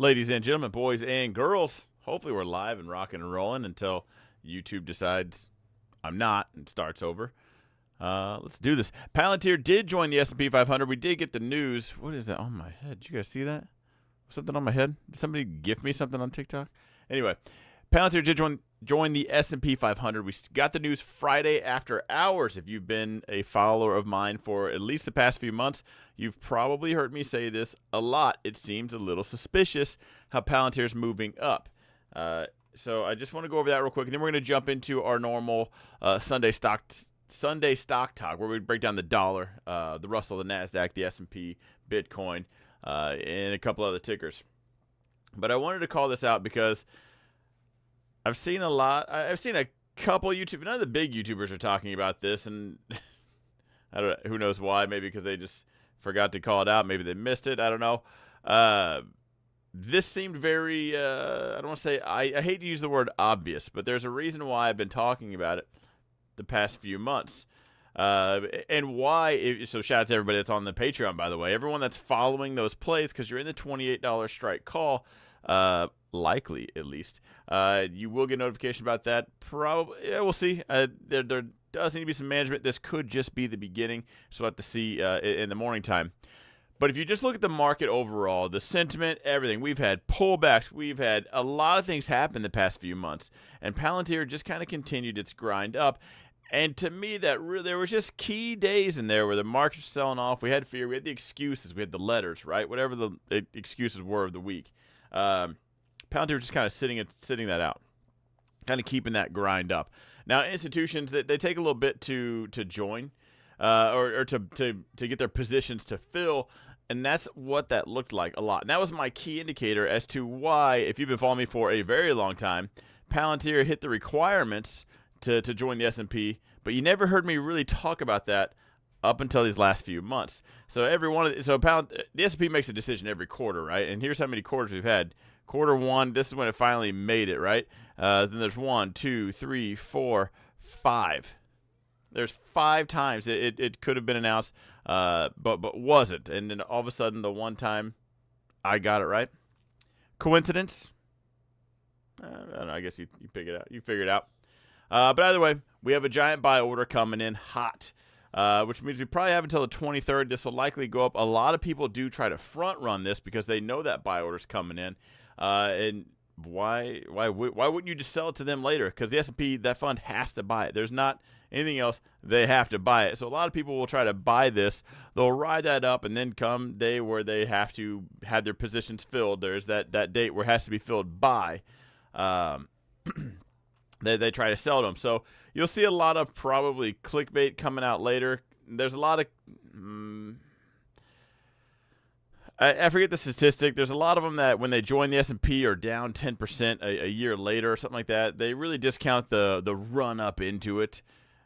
Ladies and gentlemen, boys and girls, hopefully we're live and rocking and rolling until YouTube decides I'm not and starts over. Let's do this. Palantir did join the S&P 500. We did get the news. What is that on my head? Did you guys see that? Something on my head? Did somebody gift me something on TikTok? Anyway, Palantir did join the S&P 500. We got the news Friday after hours. If you've been a follower of mine for at least the past few months, you've probably heard me say this a lot. It seems a little suspicious how Palantir's moving up. So I just want to go over that real quick, and then we're going to jump into our normal Sunday stock talk, where we break down the dollar, the Russell, the NASDAQ, the S&P, Bitcoin, and a couple other tickers. But I wanted to call this out because I've seen a couple YouTube, none of the big YouTubers are talking about this, and I don't know, who knows why? Maybe because they just forgot to call it out. Maybe they missed it. I don't know. This seemed very, I don't want to say, I hate to use the word obvious, but there's a reason why I've been talking about it the past few months. And why, so shout out to everybody that's on the Patreon, by the way. Everyone that's following those plays, because you're in the $28 strike call, likely at least. You will get notification about that. Probably, yeah, we'll see. There does need to be some management. This could just be the beginning, so we'll have to see in the morning time. But if you just look at the market overall, the sentiment, everything, we've had pullbacks, we've had a lot of things happen the past few months, and Palantir just kind of continued its grind up. And to me, that really, there was just key days in there where the market was selling off. We had fear, we had the excuses, we had the letters, right? Whatever the excuses were of the week. Palantir was just kind of sitting that out, kind of keeping that grind up. Now, institutions, they take a little bit to join, or to get their positions to fill. And that's what that looked like a lot. And that was my key indicator as to why, if you've been following me for a very long time, Palantir hit the requirements to join the S&P, but you never heard me really talk about that up until these last few months. So the S&P makes a decision every quarter, right? And here's how many quarters we've had. Quarter one, this is when it finally made it, right? Then there's 1, 2, 3, 4, 5. There's 5 times it could have been announced, but wasn't. And then all of a sudden, the one time I got it right. Coincidence? I don't know. I guess you pick it out. You figure it out. But either way, we have a giant buy order coming in hot, which means we probably have until the 23rd. This will likely go up. A lot of people do try to front run this because they know that buy order's coming in. And why wouldn't you just sell it to them later? Because the S&P, that fund has to buy it. There's not anything else. They have to buy it. So a lot of people will try to buy this. They'll ride that up, and then come day where they have to have their positions filled, there's that date where it has to be filled by. They try to sell them. So you'll see a lot of probably clickbait coming out later. There's a lot of I forget the statistic. There's a lot of them that when they join the S&P are down 10% a year later or something like that. They really discount the run up into it.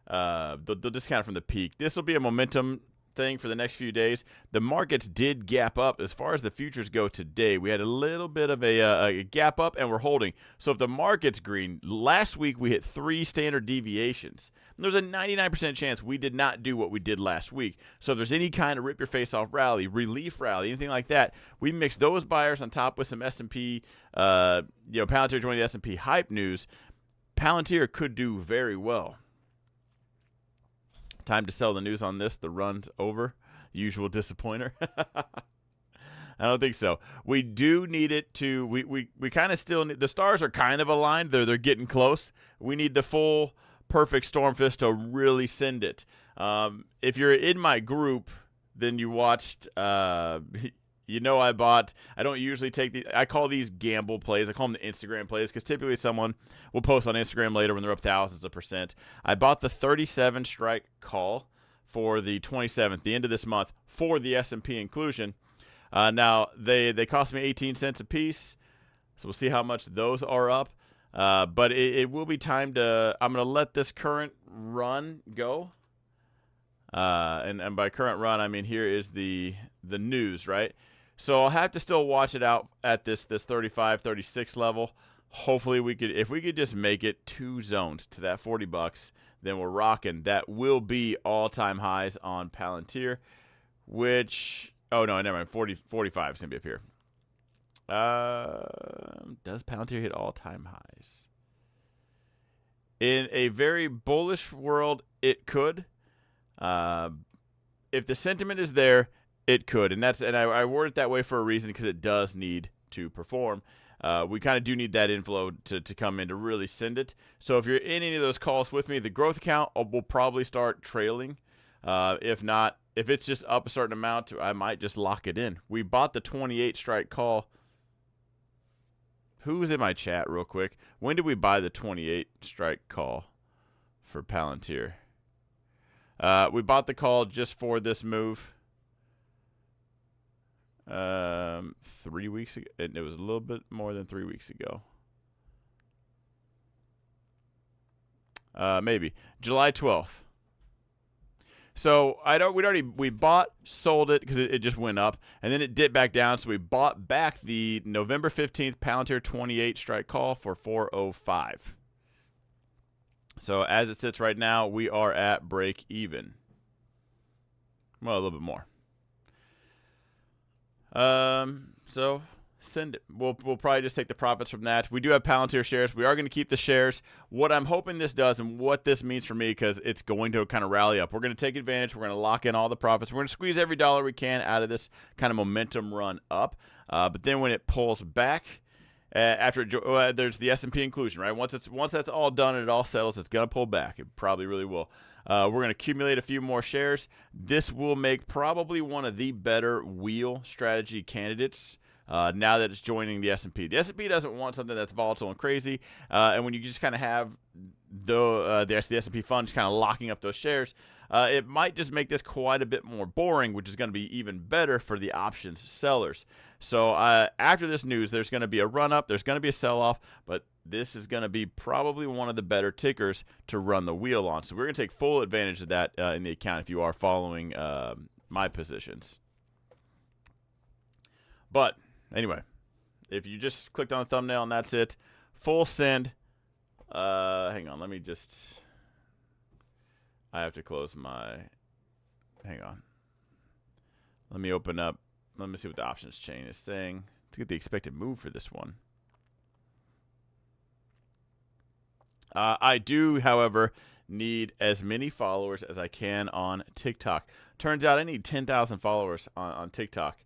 They'll discount it from the peak. This will be a momentum thing for the next few days. The markets did gap up as far as the futures go today. We had a little bit of a gap up, and we're holding. So if the market's green, last week we hit 3 standard deviations. There's a 99% chance we did not do what we did last week. So if there's any kind of rip your face off rally, relief rally, anything like that, we mix those buyers on top with some S&P, Palantir joining the S&P hype news. Palantir could do very well. Time to sell the news on this. The run's over. Usual disappointer. I don't think so. We do need it to. We kind of still need. The stars are kind of aligned. They're getting close. We need the full perfect stormfist to really send it. If you're in my group, then you watched. I don't usually take I call these gamble plays. I call them the Instagram plays because typically someone will post on Instagram later when they're up thousands of percent. I bought the 37 strike call for the 27th, the end of this month, for the S&P inclusion. Now, they cost me 18 cents a piece, so we'll see how much those are up. But it will be time to – I'm going to let this current run go. And by current run, I mean here is the news, right? So I'll have to still watch it out at this 35, 36 level. Hopefully if we could just make it 2 zones to that $40, then we're rocking. That will be all-time highs on Palantir, which, oh no, never mind, 45 is going to be up here. Does Palantir hit all-time highs? In a very bullish world, it could. If the sentiment is there, it could, and I word it that way for a reason, because it does need to perform. We kind of do need that inflow to come in to really send it. So if you're in any of those calls with me, the growth account will probably start trailing. If not, if it's just up a certain amount, I might just lock it in. We bought the 28 strike call. Who's in my chat real quick? When did we buy the 28 strike call for Palantir? We bought the call just for this move 3 weeks ago. It was a little bit more than 3 weeks ago. Maybe July 12th. So we bought, sold it because it just went up, and then it dipped back down. So we bought back the November 15th Palantir 28 strike call for 405. So as it sits right now, we are at break even. Well, a little bit more. So send it. We'll probably just take the profits from that. We do have Palantir shares. We are going to keep the shares. What I'm hoping this does, and what this means for me, because it's going to kind of rally up. We're going to take advantage. We're going to lock in all the profits. We're going to squeeze every dollar we can out of this kind of momentum run up. But then when it pulls back, after there's the S&P inclusion, right? Once that's all done and it all settles, it's going to pull back. It probably really will. We're going to accumulate a few more shares. This will make probably one of the better wheel strategy candidates now that it's joining the S&P. The S&P doesn't want something that's volatile and crazy. And when you just kind of have the S&P fund just kind of locking up those shares, it might just make this quite a bit more boring, which is going to be even better for the options sellers. So after this news, there's going to be a run-up. There's going to be a sell-off, but this is going to be probably one of the better tickers to run the wheel on. So we're going to take full advantage of that in the account if you are following my positions. But anyway, if you just clicked on the thumbnail and that's it, full send. Hang on, I have to close my, hang on. Let me open up, let me see what the options chain is saying. Let's get the expected move for this one. I do, however, need as many followers as I can on TikTok. Turns out I need 10,000 followers on TikTok.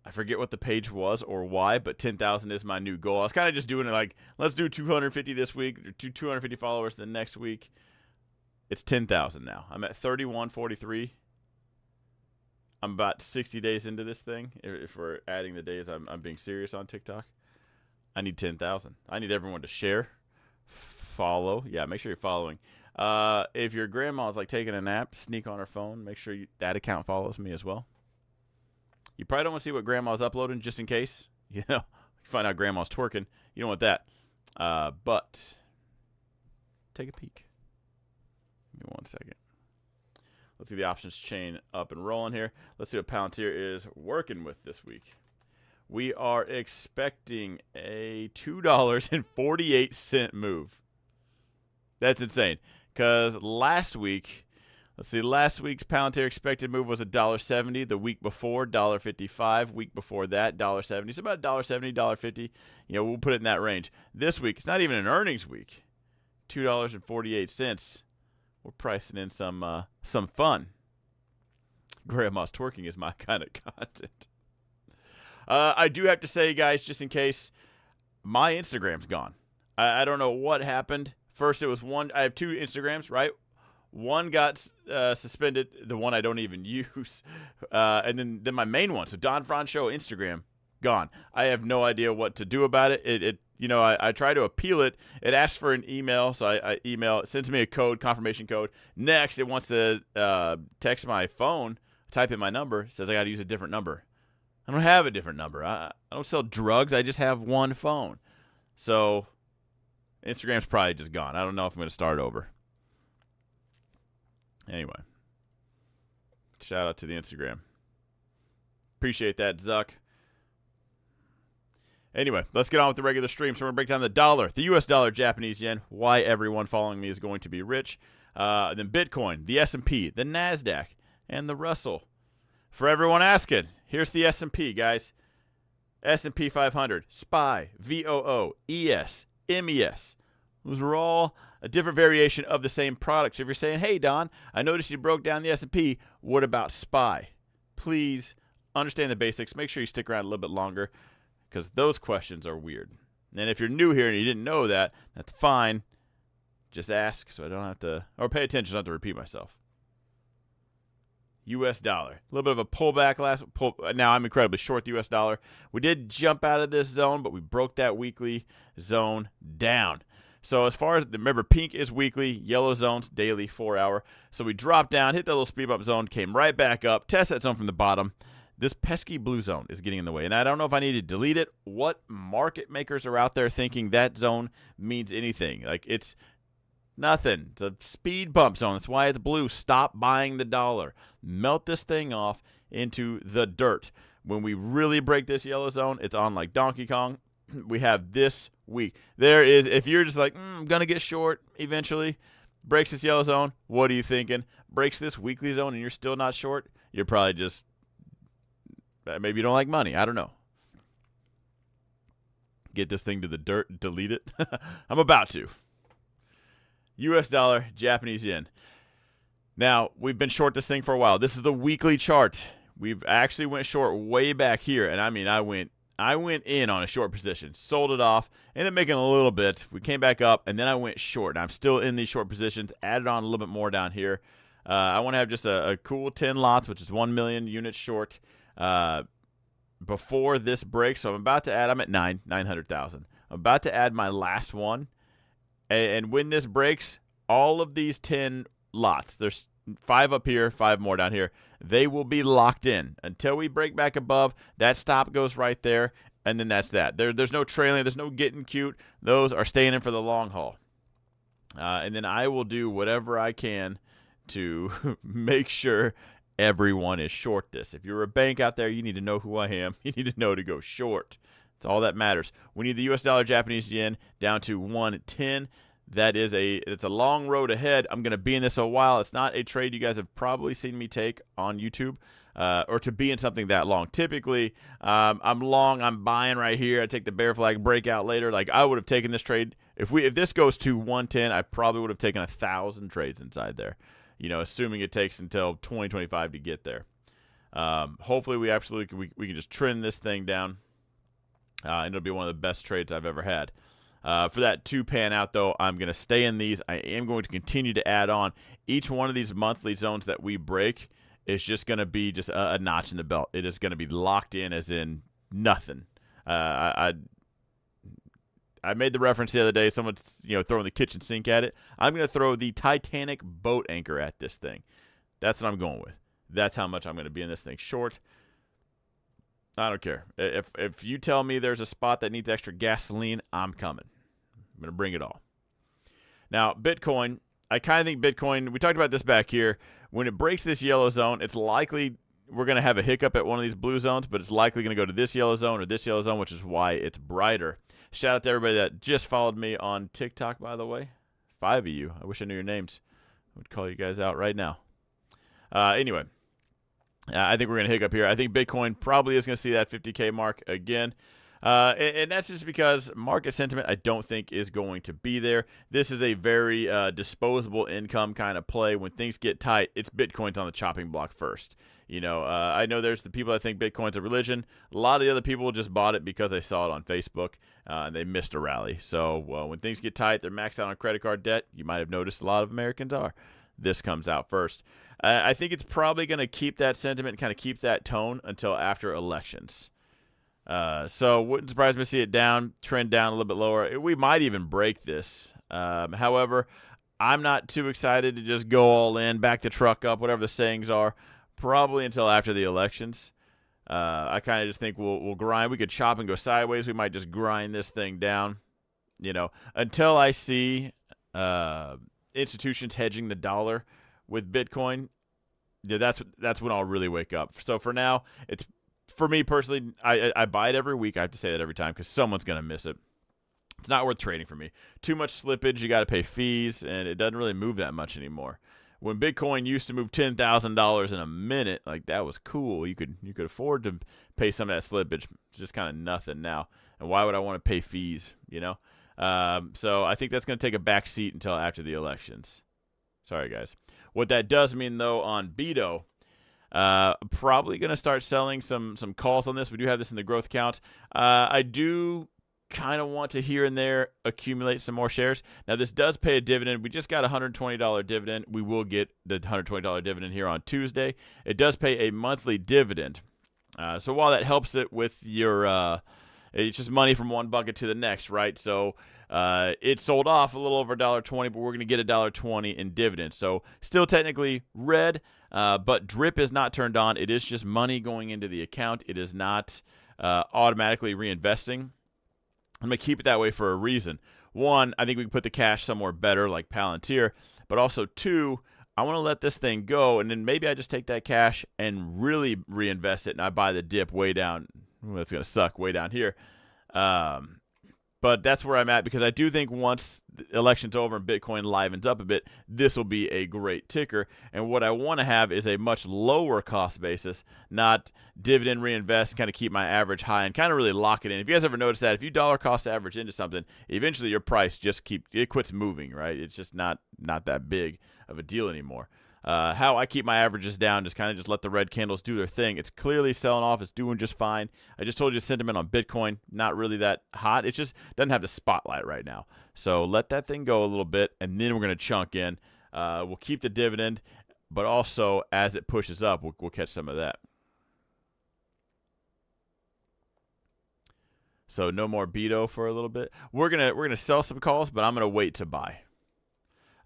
I forget what the page was or why, but 10,000 is my new goal. I was kind of just doing it like, let's do 250 this week, or 250 followers the next week. It's 10,000 now. I'm at 3143. I'm about 60 days into this thing. If we're adding the days I'm being serious on TikTok. I need 10,000. I need everyone to share, follow. Yeah, make sure you're following. If your grandma's like taking a nap, sneak on her phone. Make sure that account follows me as well. You probably don't want to see what grandma's uploading just in case. You know, you find out grandma's twerking. You don't want that. But take a peek. Give me 1 second. Let's see the options chain up and rolling here. Let's see what Palantir is working with this week. We are expecting a $2.48 move. That's insane. Because last week, let's see, last week's Palantir expected move was $1.70. The week before, $1.55. Week before that, $1.70. So about $1.70, $1.50. You know, we'll put it in that range. This week, it's not even an earnings week. $2.48. We're pricing in some fun. Grandma's twerking is my kind of content. I do have to say, guys, just in case, my Instagram's gone. I don't know what happened. First, it was one. I have two Instagrams, right? One got suspended, the one I don't even use. And then my main one, so Don Fran Show Instagram, gone. I have no idea what to do about it. You know, I try to appeal it. It asks for an email, so I email. It sends me a code, confirmation code. Next, it wants to text my phone, type in my number. It says I got to use a different number. I don't have a different number. I don't sell drugs. I just have one phone. So Instagram's probably just gone. I don't know if I'm going to start over. Anyway, shout out to the Instagram. Appreciate that, Zuck. Anyway, let's get on with the regular stream. So we're going to break down the dollar, the U.S. dollar, Japanese yen, why everyone following me is going to be rich. Then Bitcoin, the S&P, the NASDAQ, and the Russell. For everyone asking, here's the S&P, guys. S&P 500, SPY, VOO, ES, MES. Those are all a different variation of the same product. So if you're saying, hey, Don, I noticed you broke down the S&P. What about SPY? Please understand the basics. Make sure you stick around a little bit longer because those questions are weird. And if you're new here and you didn't know that, that's fine. Just ask so I don't have to, or pay attention, not to repeat myself. U.S. dollar. A little bit of a pullback now I'm incredibly short the U.S. dollar. We did jump out of this zone, but we broke that weekly zone down. So as far as, remember, pink is weekly, yellow zone's daily, 4-hour. So we dropped down, hit that little speed bump zone, came right back up, test that zone from the bottom. This pesky blue zone is getting in the way, and I don't know if I need to delete it. What market makers are out there thinking that zone means anything? Like, it's nothing. It's a speed bump zone. That's why it's blue. Stop buying the dollar. Melt this thing off into the dirt. When we really break this yellow zone, it's on like Donkey Kong. We have this week. There is, if you're just like, I'm going to get short eventually, breaks this yellow zone, what are you thinking? Breaks this weekly zone and you're still not short? You're probably just, maybe you don't like money. I don't know. Get this thing to the dirt, delete it. I'm about to. U.S. dollar, Japanese yen. Now, we've been short this thing for a while. This is the weekly chart. We've actually went short way back here. And I mean, I went in on a short position, sold it off, ended up making a little bit. We came back up, and then I went short. And I'm still in these short positions, added on a little bit more down here. I want to have just a cool 10 lots, which is 1 million units short before this break. So I'm about to add, I'm at 900,000. I'm about to add my last one. And when this breaks, all of these 10 lots, there's 5 up here, 5 more down here, they will be locked in until we break back above. That stop goes right there, and then that's that. There's no trailing. There's no getting cute. Those are staying in for the long haul. And then I will do whatever I can to make sure everyone is short this. If you're a bank out there, you need to know who I am. You need to know to go short. That's all that matters. We need the U.S. dollar, Japanese yen down to 110. It's a long road ahead. I'm going to be in this a while. It's not a trade you guys have probably seen me take on YouTube or to be in something that long. Typically, I'm long. I'm buying right here. I take the bear flag breakout later. Like, I would have taken this trade. If this goes to 110, I probably would have taken 1,000 trades inside there, assuming it takes until 2025 to get there. Hopefully, we can just trend this thing down. And it'll be one of the best trades I've ever had. For that to pan out, though, I'm going to stay in these. I am going to continue to add on. Each one of these monthly zones that we break is just going to be just a notch in the belt. It is going to be locked in as in nothing. I made the reference the other day. Someone's throwing the kitchen sink at it. I'm going to throw the Titanic boat anchor at this thing. That's what I'm going with. That's how much I'm going to be in this thing short. I don't care. If you tell me there's a spot that needs extra gasoline, I'm coming. I'm going to bring it all. Now, Bitcoin, I kind of think Bitcoin, we talked about this back here. When it breaks this yellow zone, it's likely we're going to have a hiccup at one of these blue zones, but it's likely going to go to this yellow zone or this yellow zone, which is why it's brighter. Shout out to everybody that just followed me on TikTok, by the way. 5 of you. I wish I knew your names. I would call you guys out right now. Anyway. I think we're going to hiccup here. I think Bitcoin probably is going to see that 50K mark again. And that's just because market sentiment, I don't think, is going to be there. This is a very disposable income kind of play. When things get tight, it's Bitcoin's on the chopping block first. I know there's the people that think Bitcoin's a religion. A lot of the other people just bought it because they saw it on Facebook and they missed a rally. So when things get tight, they're maxed out on credit card debt. You might have noticed a lot of Americans are. This comes out first. I think it's probably going to keep that sentiment and kind of keep that tone until after elections. So wouldn't surprise me to see it trend down a little bit lower. We might even break this. However, I'm not too excited to just go all in, back the truck up, whatever the sayings are, probably until after the elections. I kind of just think we'll grind. We could chop and go sideways. We might just grind this thing down, until I see institutions hedging the dollar with Bitcoin. Yeah, that's when I'll really wake up. So for now, it's for me personally. I buy it every week. I have to say that every time because someone's gonna miss it. It's not worth trading for me. Too much slippage. You got to pay fees, and it doesn't really move that much anymore. when Bitcoin used to move $10,000 in a minute, like that was cool. You could afford to pay some of that slippage. It's just kind of nothing now. And why would I want to pay fees? So I think that's going to take a back seat until after the elections. Sorry, guys. What that does mean, though, on Beto, probably going to start selling some calls on this. We do have this in the growth account. I do kind of want to here and there accumulate some more shares. Now, this does pay a dividend. We just got a $120 dividend. We will get the $120 dividend here on Tuesday. It does pay a monthly dividend. So while that helps it with your it's just money from one bucket to the next, right? So it sold off a little over $1.20, but we're going to get $1.20 in dividends. So still technically red, but drip is not turned on. It is just money going into the account. It is not automatically reinvesting. I'm going to keep it that way for a reason. One, I think we can put the cash somewhere better like Palantir, but also two, I want to let this thing go, and then maybe I just take that cash and really reinvest it, and I buy the dip way down. Ooh, that's going to suck way down here. But that's where I'm at, because I do think once the election's over and Bitcoin livens up a bit, this will be a great ticker. And what I want to have is a much lower cost basis, not dividend reinvest, kind of keep my average high and kind of really lock it in. If you guys ever noticed that, if you dollar cost average into something, eventually your price just quits moving, right? It's just not that big of a deal anymore. How I keep my averages down, just kind of let the red candles do their thing. It's clearly selling off. It's doing just fine. I just told you sentiment on Bitcoin, not really that hot. It just doesn't have the spotlight right now. So let that thing go a little bit, and then we're going to chunk in. We'll keep the dividend, but also as it pushes up, we'll catch some of that. So no more Beto for a little bit. We're gonna sell some calls, but I'm gonna wait to buy.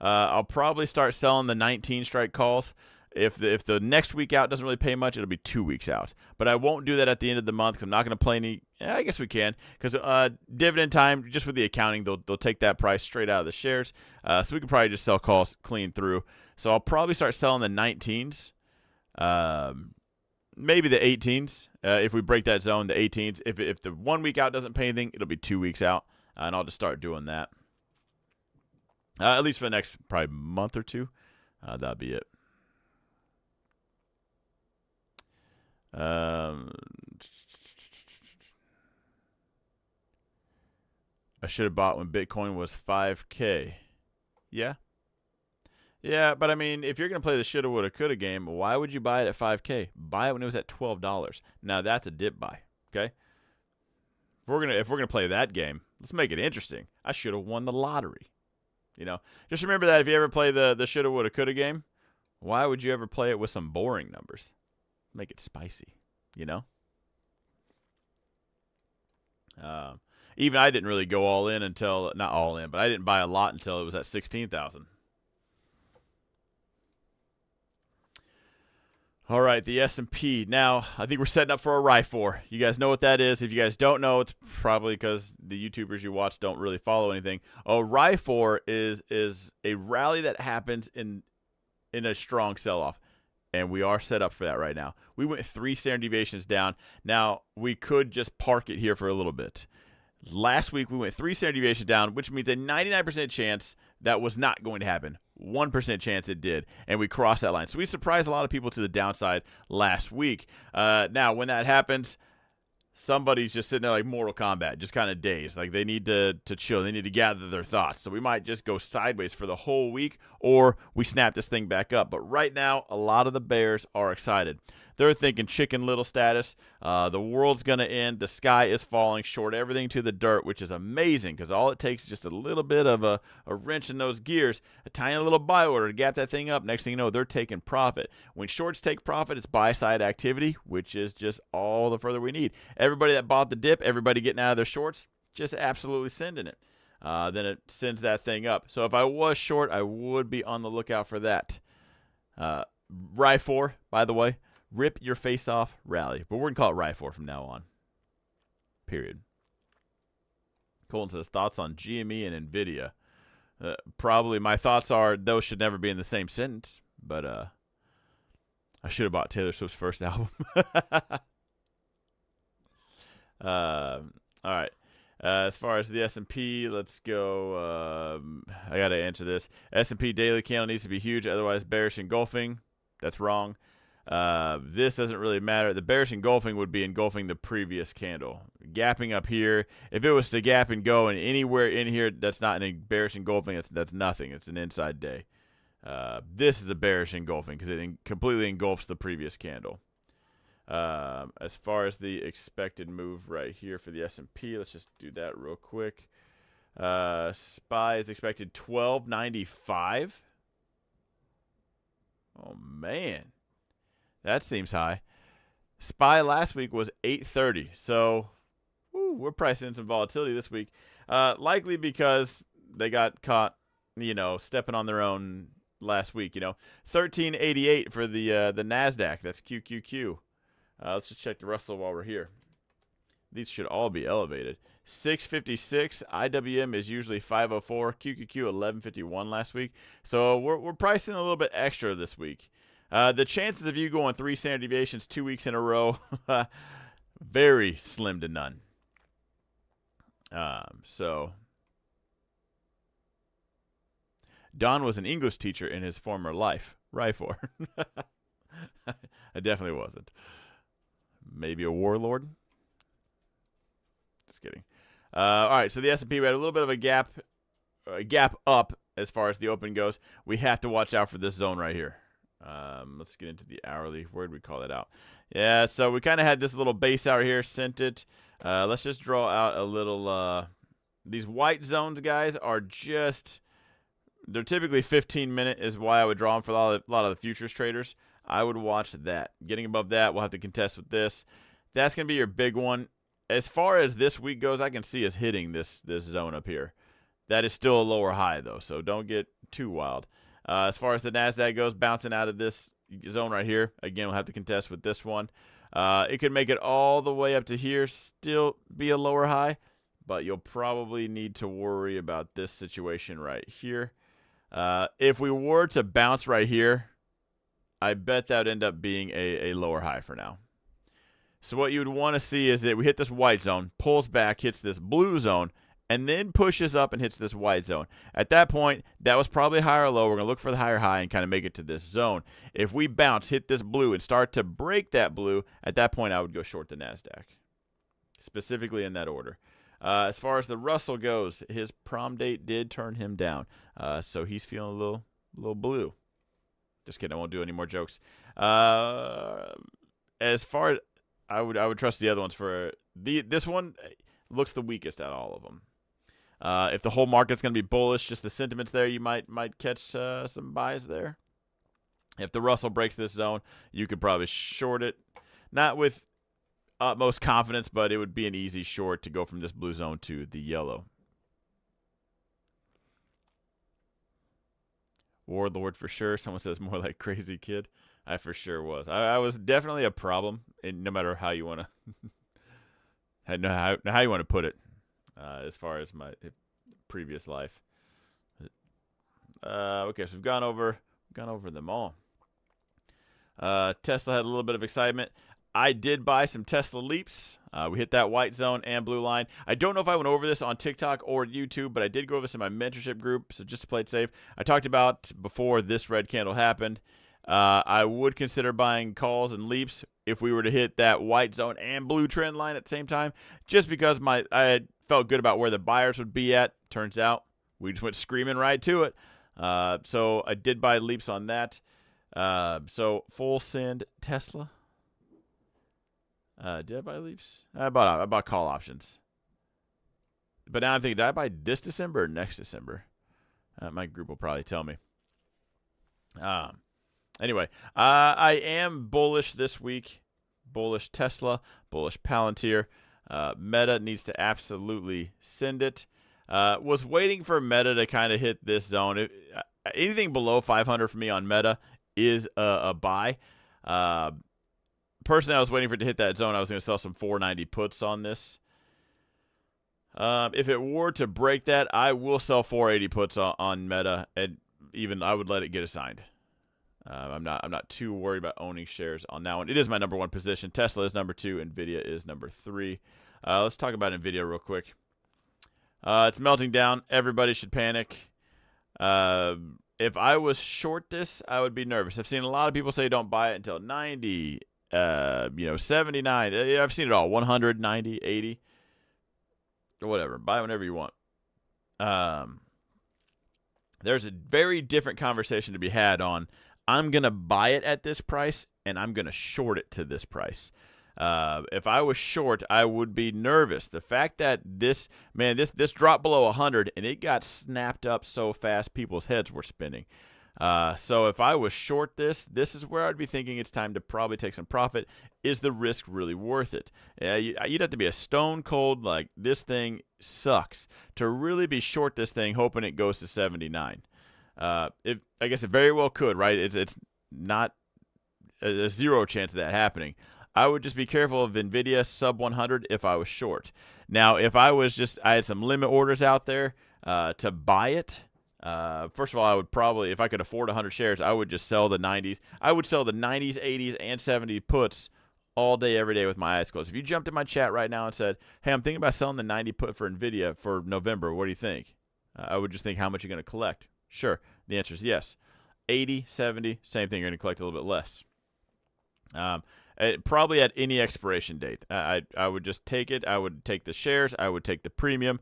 I'll probably start selling the 19 strike calls. If the next week out doesn't really pay much, it'll be 2 weeks out. But I won't do that at the end of the month because I'm not going to play any. I guess we can, because dividend time, just with the accounting, they'll take that price straight out of the shares. So we can probably just sell calls clean through. So I'll probably start selling the 19s, maybe the 18s. If we break that zone, the 18s. If the 1 week out doesn't pay anything, it'll be 2 weeks out, and I'll just start doing that. At least for the next probably month or two. That'll be it. I should have bought when Bitcoin was 5K. Yeah. Yeah, but I mean, if you're going to play the shoulda, woulda, coulda game, why would you buy it at 5K? Buy it when it was at $12. Now that's a dip buy, okay? If we're gonna play that game, let's make it interesting. I should have won the lottery. Just remember that if you ever play the shoulda, woulda, coulda game, why would you ever play it with some boring numbers? Make it spicy, Even I didn't really go all in until, not all in, but I didn't buy a lot until it was at 16,000. All right, the S&P. Now, I think we're setting up for a RIFOR. You guys know what that is. If you guys don't know, it's probably because the YouTubers you watch don't really follow anything. A RIFOR is a rally that happens in a strong sell-off, and we are set up for that right now. We went 3 standard deviations down. Now, we could just park it here for a little bit. Last week, we went 3 standard deviations down, which means a 99% chance that was not going to happen. 1% chance it did, and we crossed that line. So we surprised a lot of people to the downside last week. Now, when that happens, somebody's just sitting there like Mortal Kombat, just kind of dazed. Like they need to chill. They need to gather their thoughts. So we might just go sideways for the whole week, or we snap this thing back up. But right now, a lot of the bears are excited. They're thinking Chicken Little status. The world's going to end. The sky is falling, short everything to the dirt, which is amazing because all it takes is just a little bit of a wrench in those gears, a tiny little buy order to gap that thing up. Next thing you know, they're taking profit. When shorts take profit, it's buy-side activity, which is just all the further we need. Everybody that bought the dip, everybody getting out of their shorts, just absolutely sending it. Then it sends that thing up. So if I was short, I would be on the lookout for that. RIFOR, by the way. Rip your face off rally. But we're going to call it RIFOR from now on. Period. Colton says, thoughts on GME and NVIDIA. Probably my thoughts are those should never be in the same sentence. But I should have bought Taylor Swift's first album. All right. As far as the S&P, let's go. I got to answer this. S&P daily candle needs to be huge, otherwise bearish engulfing. That's wrong. This doesn't really matter. The bearish engulfing would be engulfing the previous candle. Gapping up here, if it was to gap and go and anywhere in here, that's not an bearish engulfing. That's nothing. It's an inside day. This is a bearish engulfing because it completely engulfs the previous candle. As far as the expected move right here for the S&P, let's just do that real quick. SPY is expected 1295. Oh, man. That seems high. SPY last week was 830. So, we're pricing in some volatility this week. Likely because they got caught, stepping on their own last week. 1388 for the NASDAQ. That's QQQ. Let's just check the Russell while we're here. These should all be elevated. 656. IWM is usually 504. QQQ 1151 last week. So we're pricing a little bit extra this week. The chances of you going 3 standard deviations 2 weeks in a row, very slim to none. So Don was an English teacher in his former life. Ryfor. I definitely wasn't. Maybe a warlord. Just kidding. All right, so the S&P, we had a little bit of a gap up as far as the open goes. We have to watch out for this zone right here. Let's get into the hourly. Where did we call it out? Yeah, so we kind of had this little base out here, sent it. Let's just draw out a little. These white zones, guys, are just, they're typically 15-minute is why I would draw them for a lot of the futures traders. I would watch that. Getting above that, we'll have to contest with this. That's going to be your big one. As far as this week goes, I can see us hitting this zone up here. That is still a lower high, though, so don't get too wild. As far as the NASDAQ goes, bouncing out of this zone right here. Again, we'll have to contest with this one. It could make it all the way up to here, still be a lower high, but you'll probably need to worry about this situation right here. If we were to bounce right here, I bet that would end up being a lower high for now. So what you would want to see is that we hit this white zone, pulls back, hits this blue zone, and then pushes up and hits this white zone. At that point, that was probably high or low. We're going to look for the higher high and kind of make it to this zone. If we bounce, hit this blue, and start to break that blue, at that point I would go short the NASDAQ, specifically in that order. As far as the Russell goes, his prom date did turn him down, so he's feeling a little blue. Just kidding. I won't do any more jokes. As far as I would trust the other ones for this one looks the weakest out of all of them. If the whole market's going to be bullish, just the sentiments there, you might catch some buys there. If the Russell breaks this zone, you could probably short it. Not with utmost confidence, but it would be an easy short to go from this blue zone to the yellow. Warlord for sure. Someone says more like crazy kid. I for sure was. I was definitely a problem, and no matter how you want to, how you want to put it, as far as my previous life. Okay, so we've gone over them all. Tesla had a little bit of excitement. I did buy some Tesla leaps. We hit that white zone and blue line. I don't know if I went over this on TikTok or YouTube, but I did go over this in my mentorship group, so just to play it safe. I talked about before this red candle happened. I would consider buying calls and leaps if we were to hit that white zone and blue trend line at the same time, just because I had felt good about where the buyers would be at. Turns out we just went screaming right to it. So I did buy leaps on that. So full send Tesla. Did I buy leaps? I bought call options. But now I'm thinking, did I buy this December or next December? My group will probably tell me. Anyway, I am bullish this week. Bullish Tesla, bullish Palantir. Meta needs to absolutely send it. Was waiting for Meta to kind of hit this zone. Anything below 500 for me on Meta is a buy. Personally, I was waiting for it to hit that zone. I was going to sell some 490 puts on this. If it were to break that, I will sell 480 puts on Meta, and even I would let it get assigned. I'm not too worried about owning shares on that one. It is my number one position. Tesla is number 2. Nvidia is number 3. Let's talk about Nvidia real quick. It's melting down. Everybody should panic. If I was short this, I would be nervous. I've seen a lot of people say don't buy it until 90, 79. I've seen it all. 100, 90, 80, or whatever. Buy whenever you want. There's a very different conversation to be had on I'm going to buy it at this price and I'm going to short it to this price. If I was short, I would be nervous. The fact that this dropped below 100 and it got snapped up so fast, people's heads were spinning. So if I was short this is where I'd be thinking it's time to probably take some profit. Is the risk really worth it? You'd have to be a stone cold, like this thing sucks, to really be short this thing, hoping it goes to 79. I guess it very well could, right? It's not a zero chance of that happening. I would just be careful of NVIDIA sub 100 if I was short. Now, if I had some limit orders out there to buy it. First of all, I would probably, if I could afford 100 shares, I would just sell the 90s. I would sell the 90s, 80s, and 70 puts all day, every day with my eyes closed. If you jumped in my chat right now and said, hey, I'm thinking about selling the 90 put for NVIDIA for November, what do you think? I would just think how much you're going to collect. Sure, the answer is yes. 80, 70, same thing, you're going to collect a little bit less. Probably at any expiration date. I would just take it. I would take the shares. I would take the premium.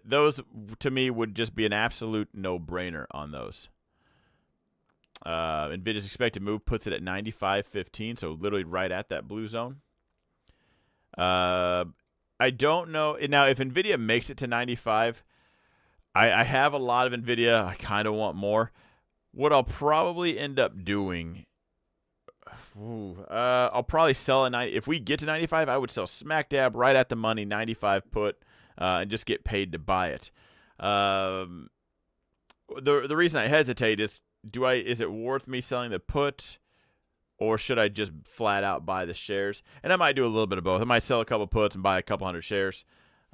Those, to me, would just be an absolute no-brainer on those. NVIDIA's expected move puts it at 95.15, so literally right at that blue zone. I don't know. Now, if NVIDIA makes it to 95, I have a lot of NVIDIA. I kind of want more. What I'll probably end up doing, I'll probably sell if we get to 95, I would sell smack dab right at the money, 95 put, and just get paid to buy it. The reason I hesitate is, is it worth me selling the put, or should I just flat out buy the shares? And I might do a little bit of both. I might sell a couple puts and buy a couple hundred shares.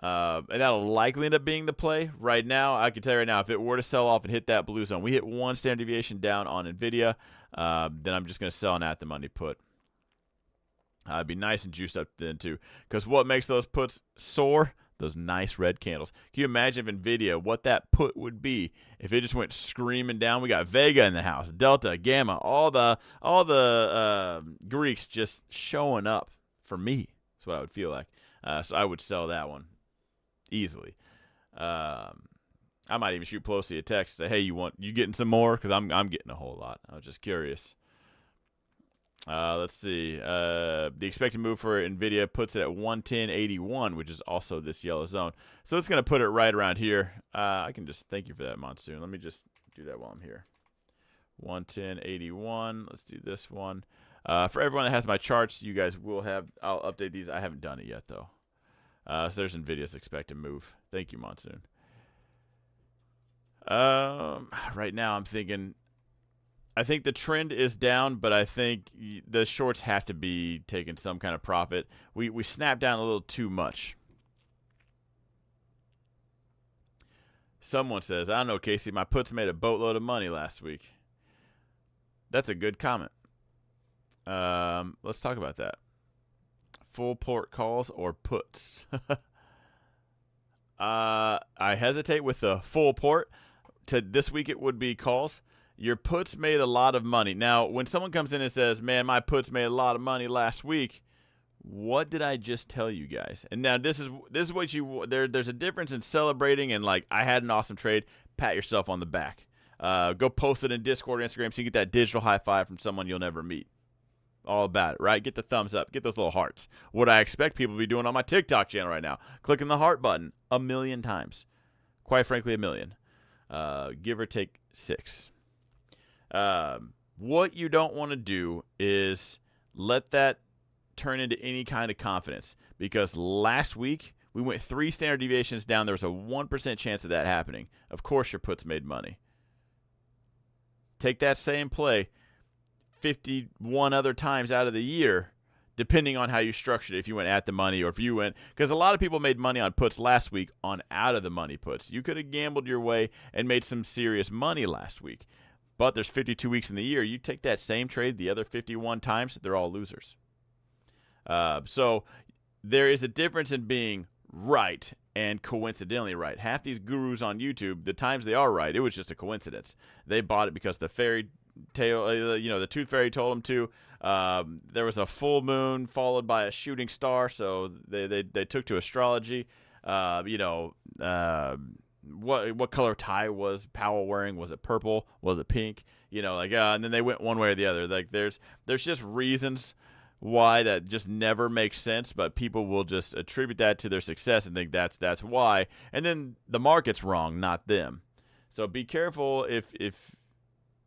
And that'll likely end up being the play. Right now, I can tell you right now, if it were to sell off and hit that blue zone, we hit one standard deviation down on NVIDIA, then I'm just going to sell an at-the-money put. It'd be nice and juiced up then, too. Because what makes those puts soar? Those nice red candles. Can you imagine if NVIDIA, what that put would be if it just went screaming down? We got Vega in the house, Delta, Gamma, all the Greeks just showing up for me. That's what I would feel like. So I would sell that one easily. I might even shoot Pelosi a text and say, hey, you getting some more? Because I'm getting a whole lot. I was just curious. Let's see. The expected move for NVIDIA puts it at 110.81, which is also this yellow zone. So it's going to put it right around here. I can just thank you for that, Monsoon. Let me just do that while I'm here. 110.81. Let's do this one. For everyone that has my charts, you guys will have. I'll update these. I haven't done it yet, though. So there's NVIDIA's expected move. Thank you, Monsoon. Right now, I'm thinking. I think the trend is down, but I think the shorts have to be taking some kind of profit. We snapped down a little too much. Someone says, I don't know, Casey, my puts made a boatload of money last week. That's a good comment. Let's talk about that. Full port calls or puts? I hesitate with the full port. This week it would be calls. Your puts made a lot of money. Now, when someone comes in and says, man, my puts made a lot of money last week, what did I just tell you guys? And now this is what there's a difference in celebrating and like, I had an awesome trade. Pat yourself on the back. Go post it in Discord or Instagram so you get that digital high five from someone you'll never meet. All about it, right? Get the thumbs up. Get those little hearts. What I expect people to be doing on my TikTok channel right now. Clicking the heart button 1 million times. Quite frankly, 1 million. Give or take 6. What you don't want to do is let that turn into any kind of confidence, because last week we went 3 standard deviations down. There was a 1% chance of that happening. Of course your puts made money. Take that same play 51 other times out of the year, depending on how you structured it. If you went at the money or if you went, because a lot of people made money on puts last week on out of the money puts. You could have gambled your way and made some serious money last week. But there's 52 weeks in the year. You take that same trade the other 51 times, they're all losers. So there is a difference in being right and coincidentally right. Half these gurus on YouTube, the times they are right, it was just a coincidence. They bought it because the fairy tale, the tooth fairy told them to. There was a full moon followed by a shooting star, so they took to astrology. What color tie was Powell wearing? Was it purple? Was it pink? And then they went one way or the other. Like there's just reasons why that just never makes sense, but people will just attribute that to their success and think that's why. And then the market's wrong, not them. So be careful if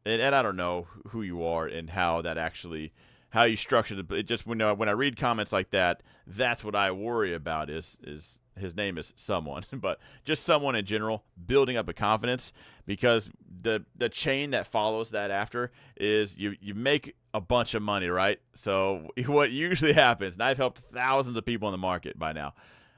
and I don't know who you are and how you structure it. It just when I read comments like that, that's what I worry about is his name is someone, but just someone in general building up a confidence, because the chain that follows that after is you make a bunch of money, right? So what usually happens, and I've helped thousands of people in the market by now,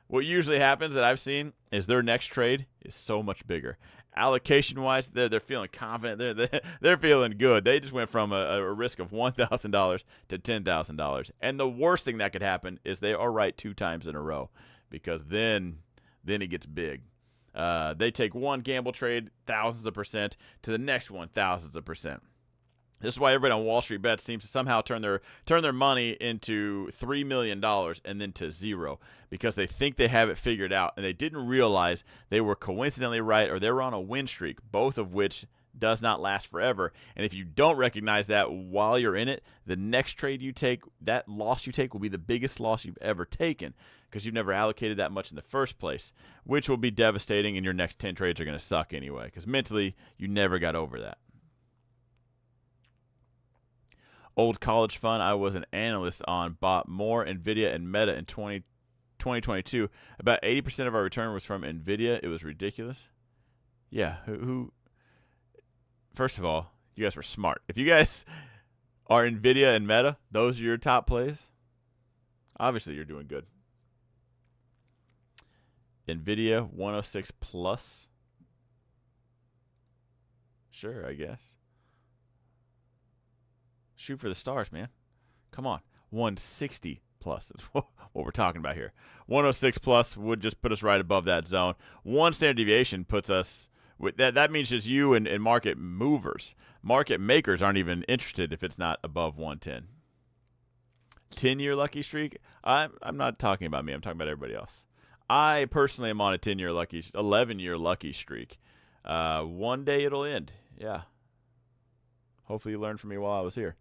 what usually happens that I've seen is their next trade is so much bigger. Allocation-wise, they're feeling confident. They're feeling good. They just went from a risk of $1,000 to $10,000. And the worst thing that could happen is they are right 2 times in a row, because then it gets big. They take one gamble trade, thousands of percent, to the next one, thousands of percent. This is why everybody on Wall Street Bets seems to somehow turn their money into $3 million and then to zero, because they think they have it figured out, and they didn't realize they were coincidentally right, or they were on a win streak, both of which does not last forever. And if you don't recognize that while you're in it, the next trade you take, that loss you take will be the biggest loss you've ever taken, because you've never allocated that much in the first place, which will be devastating, and your next 10 trades are going to suck anyway, because mentally you never got over that. Old college fund I was an analyst on bought more NVIDIA and Meta in 2022. About 80% of our return was from NVIDIA. It was ridiculous. Yeah, who? First of all, you guys were smart. If you guys are NVIDIA and Meta, those are your top plays, obviously you're doing good. NVIDIA 106 plus. Sure, I guess. Shoot for the stars, man. Come on. 160 plus is what we're talking about here. 106 plus would just put us right above that zone. One standard deviation puts us with that. That means just you and market movers. Market makers aren't even interested if it's not above 110. 10-year lucky streak. I'm not talking about me. I'm talking about everybody else. I personally am on a 11-year lucky streak. One day it'll end. Yeah. Hopefully you learned from me while I was here.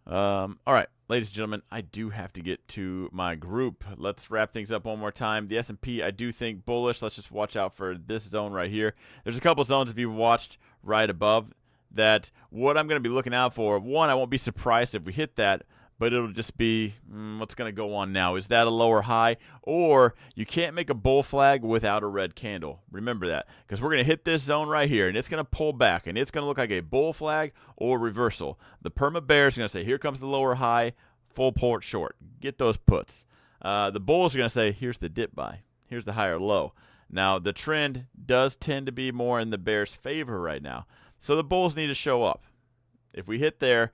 All right, ladies and gentlemen, I do have to get to my group. Let's wrap things up one more time. The S&P, I do think bullish. Let's just watch out for this zone right here. There's a couple zones, if you've watched right above, that what I'm going to be looking out for. One, I won't be surprised if we hit that, but it'll just be what's going to go on now. Is that a lower high? Or you can't make a bull flag without a red candle. Remember that, because we're going to hit this zone right here, and it's going to pull back, and it's going to look like a bull flag or reversal. The perma bear is going to say, here comes the lower high, full port short. Get those puts. The bulls are going to say, here's the dip buy. Here's the higher low. Now, the trend does tend to be more in the bear's favor right now. So the bulls need to show up. If we hit there,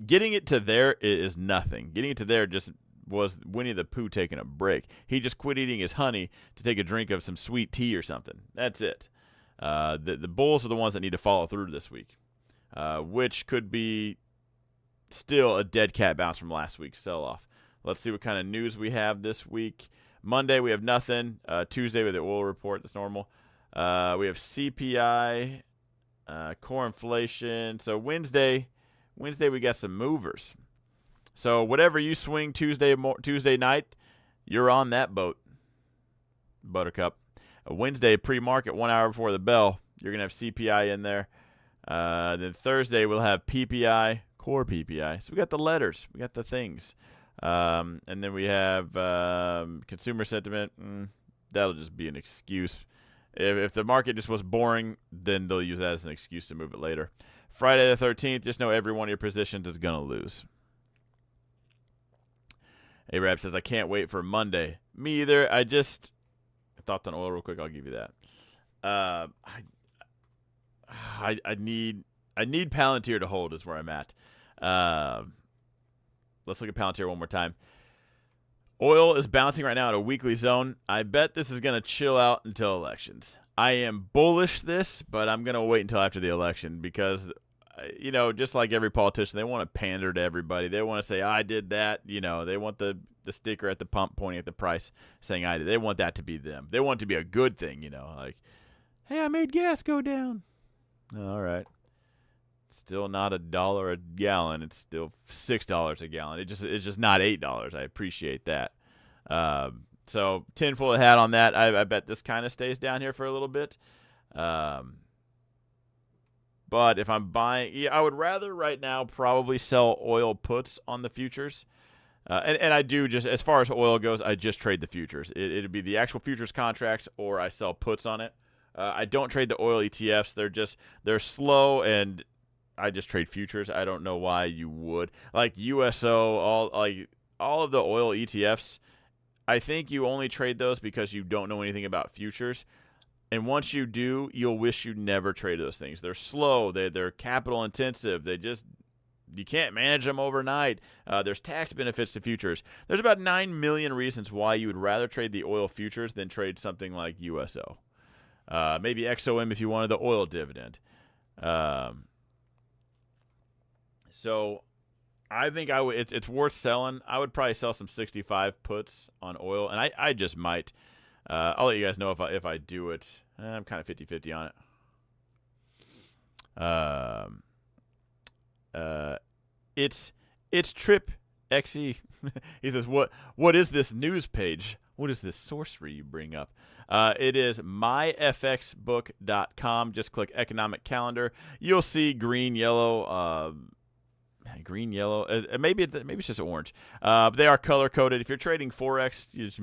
getting it to there is nothing. Getting it to there just was Winnie the Pooh taking a break. He just quit eating his honey to take a drink of some sweet tea or something. That's it. The bulls are the ones that need to follow through this week, which could be still a dead cat bounce from last week's sell-off. Let's see what kind of news we have this week. Monday, we have nothing. Tuesday, with the oil report, that's normal. We have CPI, core inflation. So Wednesday, we got some movers. So whatever you swing Tuesday night, you're on that boat, Buttercup. Wednesday, pre-market, 1 hour before the bell, you're going to have CPI in there. Then Thursday, we'll have PPI, core PPI. So we got the letters. We got the things. And then we have consumer sentiment. That'll just be an excuse. If the market just was boring, then they'll use that as an excuse to move it later. Friday the 13th, just know every one of your positions is going to lose. Arab says, I can't wait for Monday. Me either. Thoughts on oil real quick, I'll give you that. I need Palantir to hold is where I'm at. Let's look at Palantir one more time. Oil is bouncing right now at a weekly zone. I bet this is going to chill out until elections. I am bullish this, but I'm going to wait until after the election because, just like every politician, they want to pander to everybody. They want to say, I did that. They want the sticker at the pump pointing at the price saying I did. They want that to be them. They want it to be a good thing, like, hey, I made gas go down. All right. Still not $1 a gallon. It's still $6 a gallon. It's just not $8. I appreciate that. So tinfoil hat on that. I bet this kind of stays down here for a little bit. But if I'm buying, I would rather right now probably sell oil puts on the futures. And I do just, as far as oil goes, I just trade the futures. It'd be the actual futures contracts or I sell puts on it. I don't trade the oil ETFs. They're slow and I just trade futures. I don't know why you would. Like USO, all of the oil ETFs, I think you only trade those because you don't know anything about futures. And once you do, you'll wish you never traded those things. They're slow. They're capital intensive. You can't manage them overnight. There's tax benefits to futures. There's about 9 million reasons why you would rather trade the oil futures than trade something like USO. Maybe XOM if you wanted the oil dividend. So I think it's worth selling. I would probably sell some 65 puts on oil, and I just might. I'll let you guys know if I do it. I'm kind of 50-50 on it. It's Trip XE. He says, what is this news page? What is this sorcery you bring up? It is myfxbook.com. Just click economic calendar. You'll see green, yellow, maybe it's just orange. But they are color coded. If you're trading Forex, you just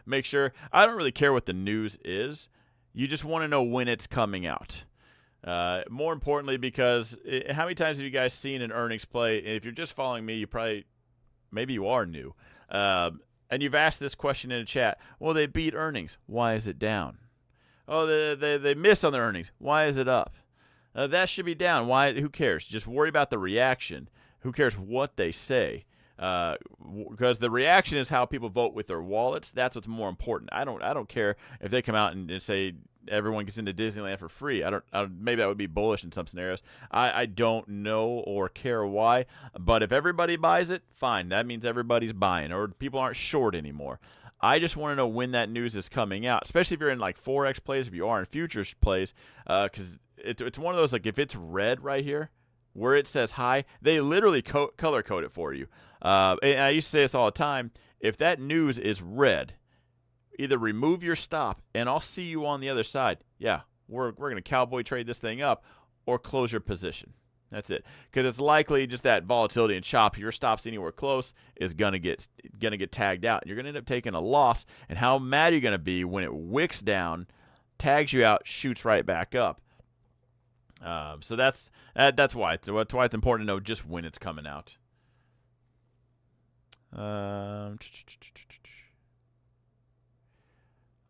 make sure. I don't really care what the news is. You just want to know when it's coming out. More importantly, because how many times have you guys seen an earnings play? And if you're just following me, maybe you are new. And you've asked this question in the chat. Well, they beat earnings. Why is it down? Oh, they missed on their earnings. Why is it up? That should be down. Why? Who cares? Just worry about the reaction. Who cares what they say? Because the reaction is how people vote with their wallets. That's what's more important. I don't care if they come out and say everyone gets into Disneyland for free. Maybe that would be bullish in some scenarios. I don't know or care why. But if everybody buys it, fine. That means everybody's buying, or people aren't short anymore. I just want to know when that news is coming out, especially if you're in like Forex plays, if you are in futures plays, because it's one of those, like, if it's red right here where it says high, they literally color code it for you. And I used to say this all the time. If that news is red, either remove your stop and I'll see you on the other side. Yeah, we're going to cowboy trade this thing up, or close your position. That's it. Because it's likely just that volatility and chop. Your stops anywhere close is gonna get tagged out. You're gonna end up taking a loss. And how mad are you gonna be when it wicks down, tags you out, shoots right back up? So that's why. So that's why it's important to know just when it's coming out.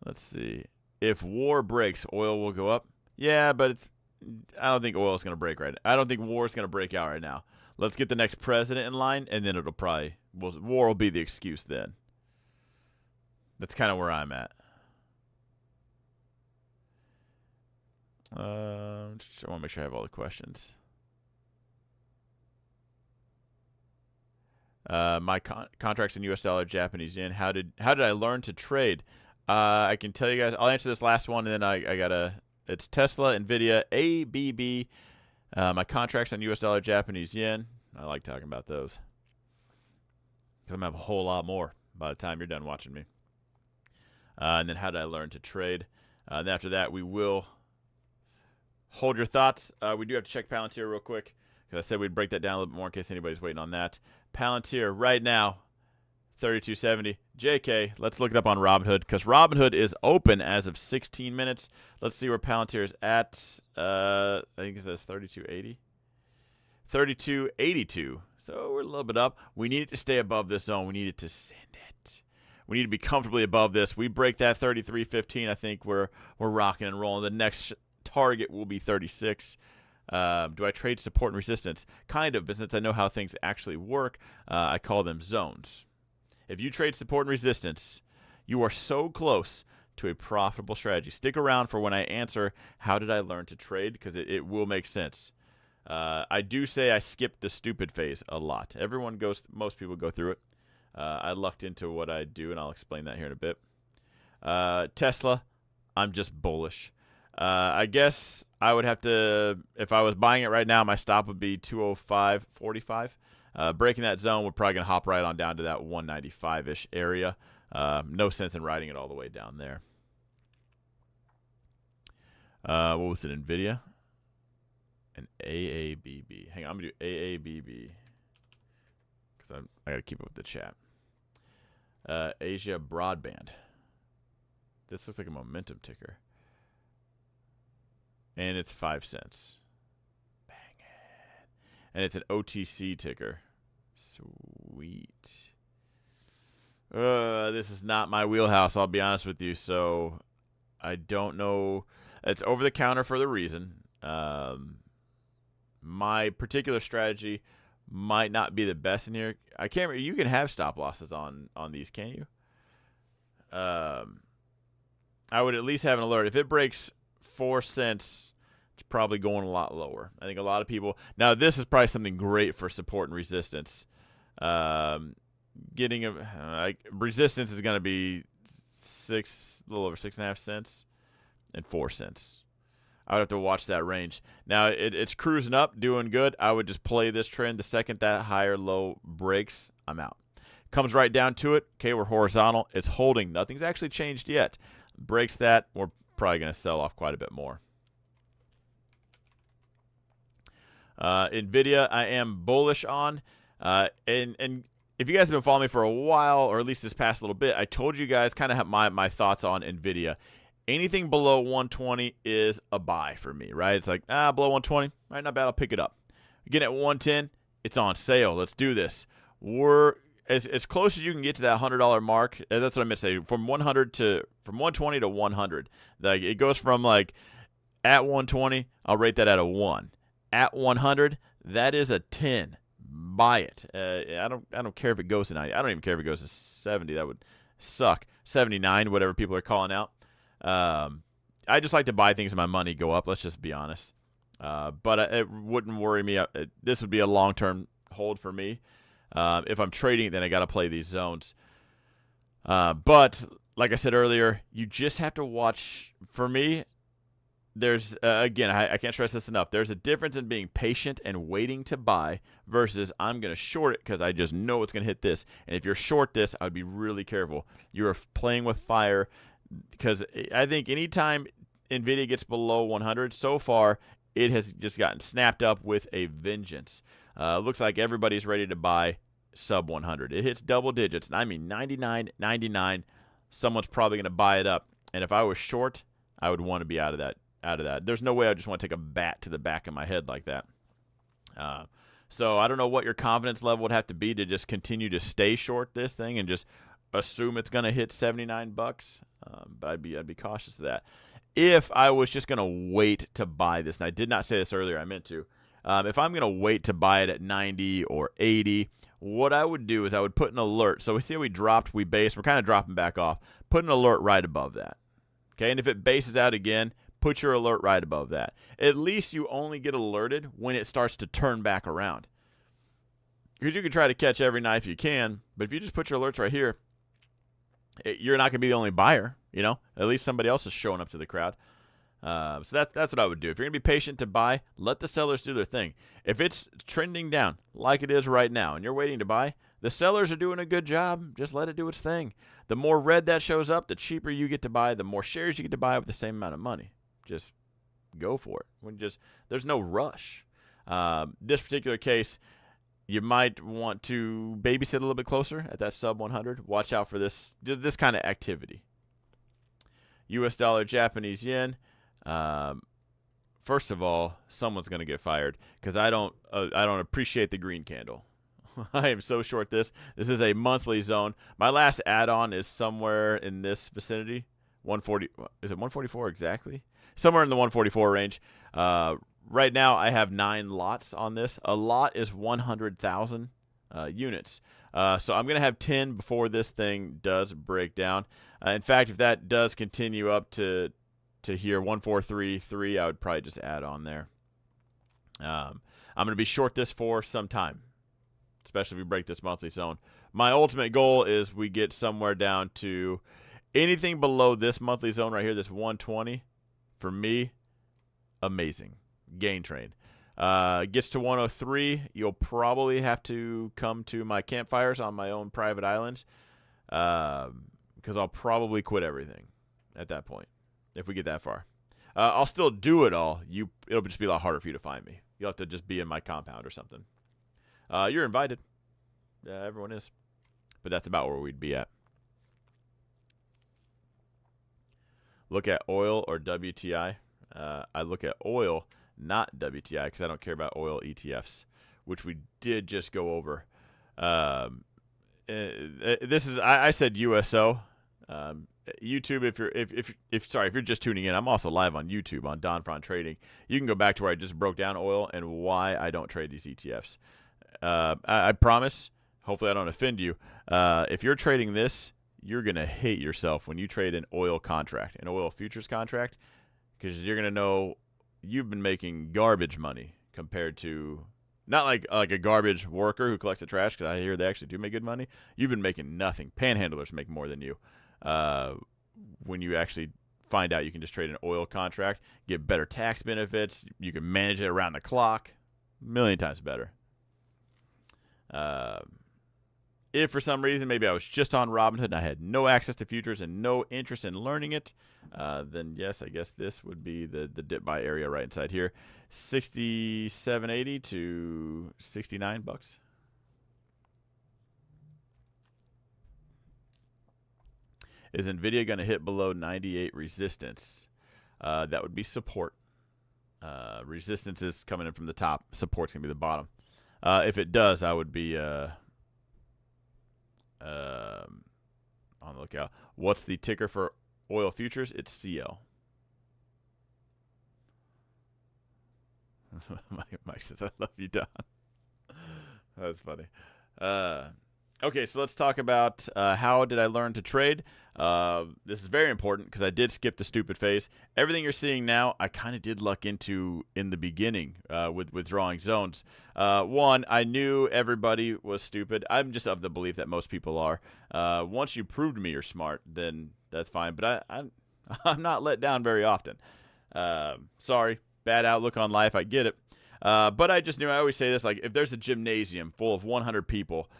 Let's see. If war breaks, oil will go up. Yeah, but I don't think oil is going to break right now. I don't think war is going to break out right now. Let's get the next president in line, and then war will be the excuse then. That's kind of where I'm at. I want to make sure I have all the questions. My contracts in U.S. dollar, Japanese yen. How did I learn to trade? I can tell you guys. I'll answer this last one, and then I gotta. It's Tesla, Nvidia, ABB. My contracts on U.S. dollar, Japanese yen. I like talking about those because I'm gonna have a whole lot more by the time you're done watching me. And then how did I learn to trade? And after that, we will hold your thoughts. We do have to check Palantir real quick because I said we'd break that down a little bit more in case anybody's waiting on that. Palantir right now, 32.70. JK, let's look it up on Robinhood because Robinhood is open as of 16 minutes. Let's see where Palantir is at. I think it says 32.80. 32.82. So we're a little bit up. We need it to stay above this zone. We need it to send it. We need to be comfortably above this. We break that 33.15. I think we're rocking and rolling. The next target will be 36. Do I trade support and resistance? Kind of, but since I know how things actually work, I call them zones. If you trade support and resistance, you are so close to a profitable strategy. Stick around for when I answer how did I learn to trade, because it will make sense. I do say I skipped the stupid phase a lot. Most people go through it. I lucked into what I do, and I'll explain that here in a bit. Tesla, I'm just bullish. I guess I would have to, if I was buying it right now, my stop would be 205.45. Breaking that zone, we're probably going to hop right on down to that 195-ish area. No sense in riding it all the way down there. What was it, NVIDIA? An AABB. Hang on, I'm going to do AABB because I got to keep up with the chat. Asia Broadband. This looks like a momentum ticker. And it's 5 cents. Bang it. And it's an OTC ticker. Sweet. This is not my wheelhouse, I'll be honest with you. So I don't know. It's over the counter for the reason. My particular strategy might not be the best in here. I can't. You can have stop losses on these, can't you? I would at least have an alert. If it breaks 4 cents, it's probably going a lot lower. I think a lot of people. Now, this is probably something great for support and resistance. Getting resistance is going to be a little over 6.5 cents and 4 cents. I would have to watch that range. Now, it's cruising up, doing good. I would just play this trend. The second that higher low breaks, I'm out. Comes right down to it. Okay, we're horizontal. It's holding. Nothing's actually changed yet. Breaks that, we're probably going to sell off quite a bit more. NVIDIA, I am bullish on. And if you guys have been following me for a while, or at least this past little bit, I told you guys kind of have my thoughts on NVIDIA. Anything below 120 is a buy for me, right? It's like, below 120, right, not bad, I'll pick it up. Again, at 110, it's on sale. Let's do this. We're as close as you can get to that $100 mark. That's what I meant to say. From 120 to 100. Like, it goes from like at 120, I'll rate that at a 1. At 100, that is a 10. Buy it. I don't care if it goes to 90. I don't even care if it goes to 70. That would suck. 79, whatever people are calling out. I just like to buy things and my money go up. Let's just be honest. But it wouldn't worry me. This would be a long-term hold for me. If I'm trading, then I got to play these zones. But like I said earlier, you just have to watch. For me, there's again, I can't stress this enough. There's a difference in being patient and waiting to buy versus I'm going to short it because I just know it's going to hit this. And if you're short this, I would be really careful. You're playing with fire, because I think anytime NVIDIA gets below 100, so far it has just gotten snapped up with a vengeance. Looks like everybody's ready to buy sub 100. It hits double digits. I mean 99, 99. Someone's probably going to buy it up. And if I was short, I would want to be out of that. There's no way I just want to take a bat to the back of my head like that. So I don't know what your confidence level would have to be to just continue to stay short this thing and just assume it's going to hit $79. But I'd be cautious of that. If I was just going to wait to buy this, and I did not say this earlier, I meant to. If I'm going to wait to buy it at 90 or 80, what I would do is I would put an alert. So we see we dropped, we based, we're kind of dropping back off. Put an alert right above that. Okay, and if it bases out again, put your alert right above that. At least you only get alerted when it starts to turn back around. Because you can try to catch every knife you can, but if you just put your alerts right here, you're not going to be the only buyer, you know. At least somebody else is showing up to the crowd. So that's what I would do. If you're going to be patient to buy, let the sellers do their thing. If it's trending down like it is right now and you're waiting to buy, the sellers are doing a good job. Just let it do its thing. The more red that shows up, the cheaper you get to buy, the more shares you get to buy with the same amount of money. Just go for it. There's no rush. This particular case, you might want to babysit a little bit closer at that sub 100. Watch out for this kind of activity. U.S. dollar, Japanese yen. First of all, someone's going to get fired because I don't appreciate the green candle. I am so short this. This is a monthly zone. My last add-on is somewhere in this vicinity. 140. Is it 144 exactly? Somewhere in the 144 range. Right now, I have 9 lots on this. A lot is 100,000. units. So I'm going to have 10 before this thing does break down. In fact, if that does continue up to here, 1433, I would probably just add on there. I'm going to be short this for some time, especially if we break this monthly zone. My ultimate goal is we get somewhere down to anything below this monthly zone right here, this 120. For me, amazing. Gain trade. Gets to 103, you'll probably have to come to my campfires on my own private islands, because I'll probably quit everything at that point if we get that far. I'll still do it all. It'll just be a lot harder for you to find me. You'll have to just be in my compound or something. You're invited. Everyone is. But that's about where we'd be at. Look at oil or WTI. I look at oil, not WTI, because I don't care about oil ETFs, which we did just go over. This is I said USO. YouTube, if you're just tuning in, I'm also live on YouTube on Don Fron Trading. You can go back to where I just broke down oil and why I don't trade these ETFs. I promise. Hopefully, I don't offend you. If you're trading this, you're gonna hate yourself when you trade an oil contract, an oil futures contract, because you're gonna know you've been making garbage money compared to not like a garbage worker who collects the trash, because I hear they actually do make good money. You've been making nothing. Panhandlers make more than you. When you actually find out you can just trade an oil contract, get better tax benefits, you can manage it around the clock, a million times better. If for some reason maybe I was just on Robinhood and I had no access to futures and no interest in learning it, then yes, I guess this would be the dip buy area right inside here, 67.80 to $69. Is NVIDIA going to hit below 98 resistance? That would be support. Resistance is coming in from the top. Support's going to be the bottom. If it does, I would be on the lookout. What's the ticker for oil futures? It's CL. Mike says, I love you, Don. That's funny. Okay, so let's talk about how did I learn to trade. This is very important because I did skip the stupid phase. Everything you're seeing now, I kind of did luck into in the beginning with withdrawing zones. One, I knew everybody was stupid. I'm just of the belief that most people are. Once you prove to me you're smart, then that's fine. But I'm not let down very often. Sorry, bad outlook on life. I get it. But I just knew, I always say this, like if there's a gymnasium full of 100 people,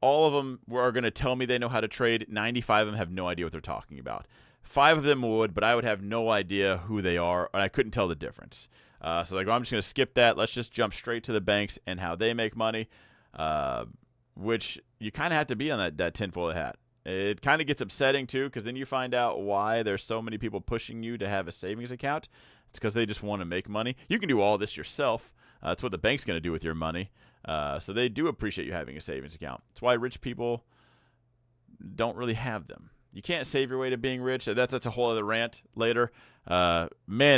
all of them are going to tell me they know how to trade. 95 of them have no idea what they're talking about. 5 of them would, but I would have no idea who they are, and I couldn't tell the difference. So like, well, I'm just going to skip that. Let's just jump straight to the banks and how they make money, which you kind of have to be on that tinfoil hat. It kind of gets upsetting, too, because then you find out why there's so many people pushing you to have a savings account. It's because they just want to make money. You can do all this yourself. That's what the bank's going to do with your money. So they do appreciate you having a savings account. That's why rich people don't really have them. You can't save your way to being rich. That's a whole other rant later. Man,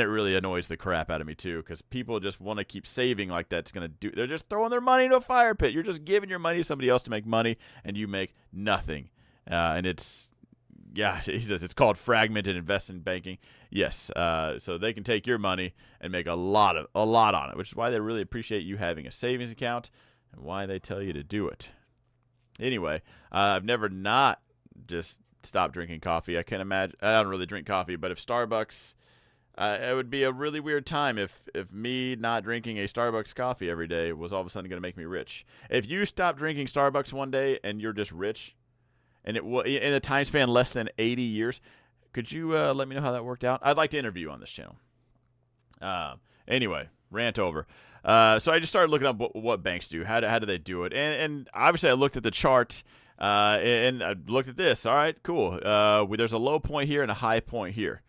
it really annoys the crap out of me, too, because people just want to keep saving like that's going to do. They're just throwing their money into a fire pit. You're just giving your money to somebody else to make money, and you make nothing. And it's, yeah, he says it's called fragmented investment banking. Yes, so they can take your money and make a lot on it, which is why they really appreciate you having a savings account and why they tell you to do it. Anyway, I've never not just stopped drinking coffee. I can't imagine. I don't really drink coffee, but if Starbucks, it would be a really weird time if me not drinking a Starbucks coffee every day was all of a sudden going to make me rich. If you stop drinking Starbucks one day and you're just rich, and it will in a time span less than 80 years. Could you let me know how that worked out? I'd like to interview you on this channel. Anyway, rant over. So I just started looking up what banks do. How do they do it? And obviously I looked at the chart and I looked at this. All right, cool. There's a low point here and a high point here.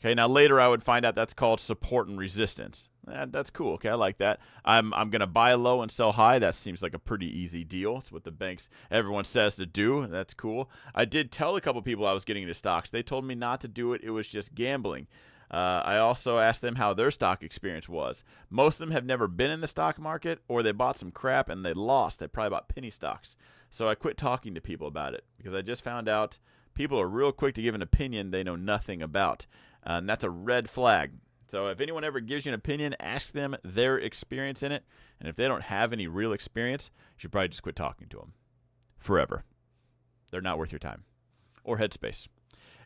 Okay, now later I would find out that's called support and resistance. That's cool. Okay, I like that. I'm going to buy low and sell high. That seems like a pretty easy deal. It's what the banks, everyone says to do. That's cool. I did tell a couple people I was getting into stocks. They told me not to do it. It was just gambling. I also asked them how their stock experience was. Most of them have never been in the stock market, or they bought some crap and they lost. They probably bought penny stocks. So I quit talking to people about it because I just found out people are real quick to give an opinion they know nothing about. And that's a red flag. So if anyone ever gives you an opinion, ask them their experience in it. And if they don't have any real experience, you should probably just quit talking to them forever. They're not worth your time or headspace.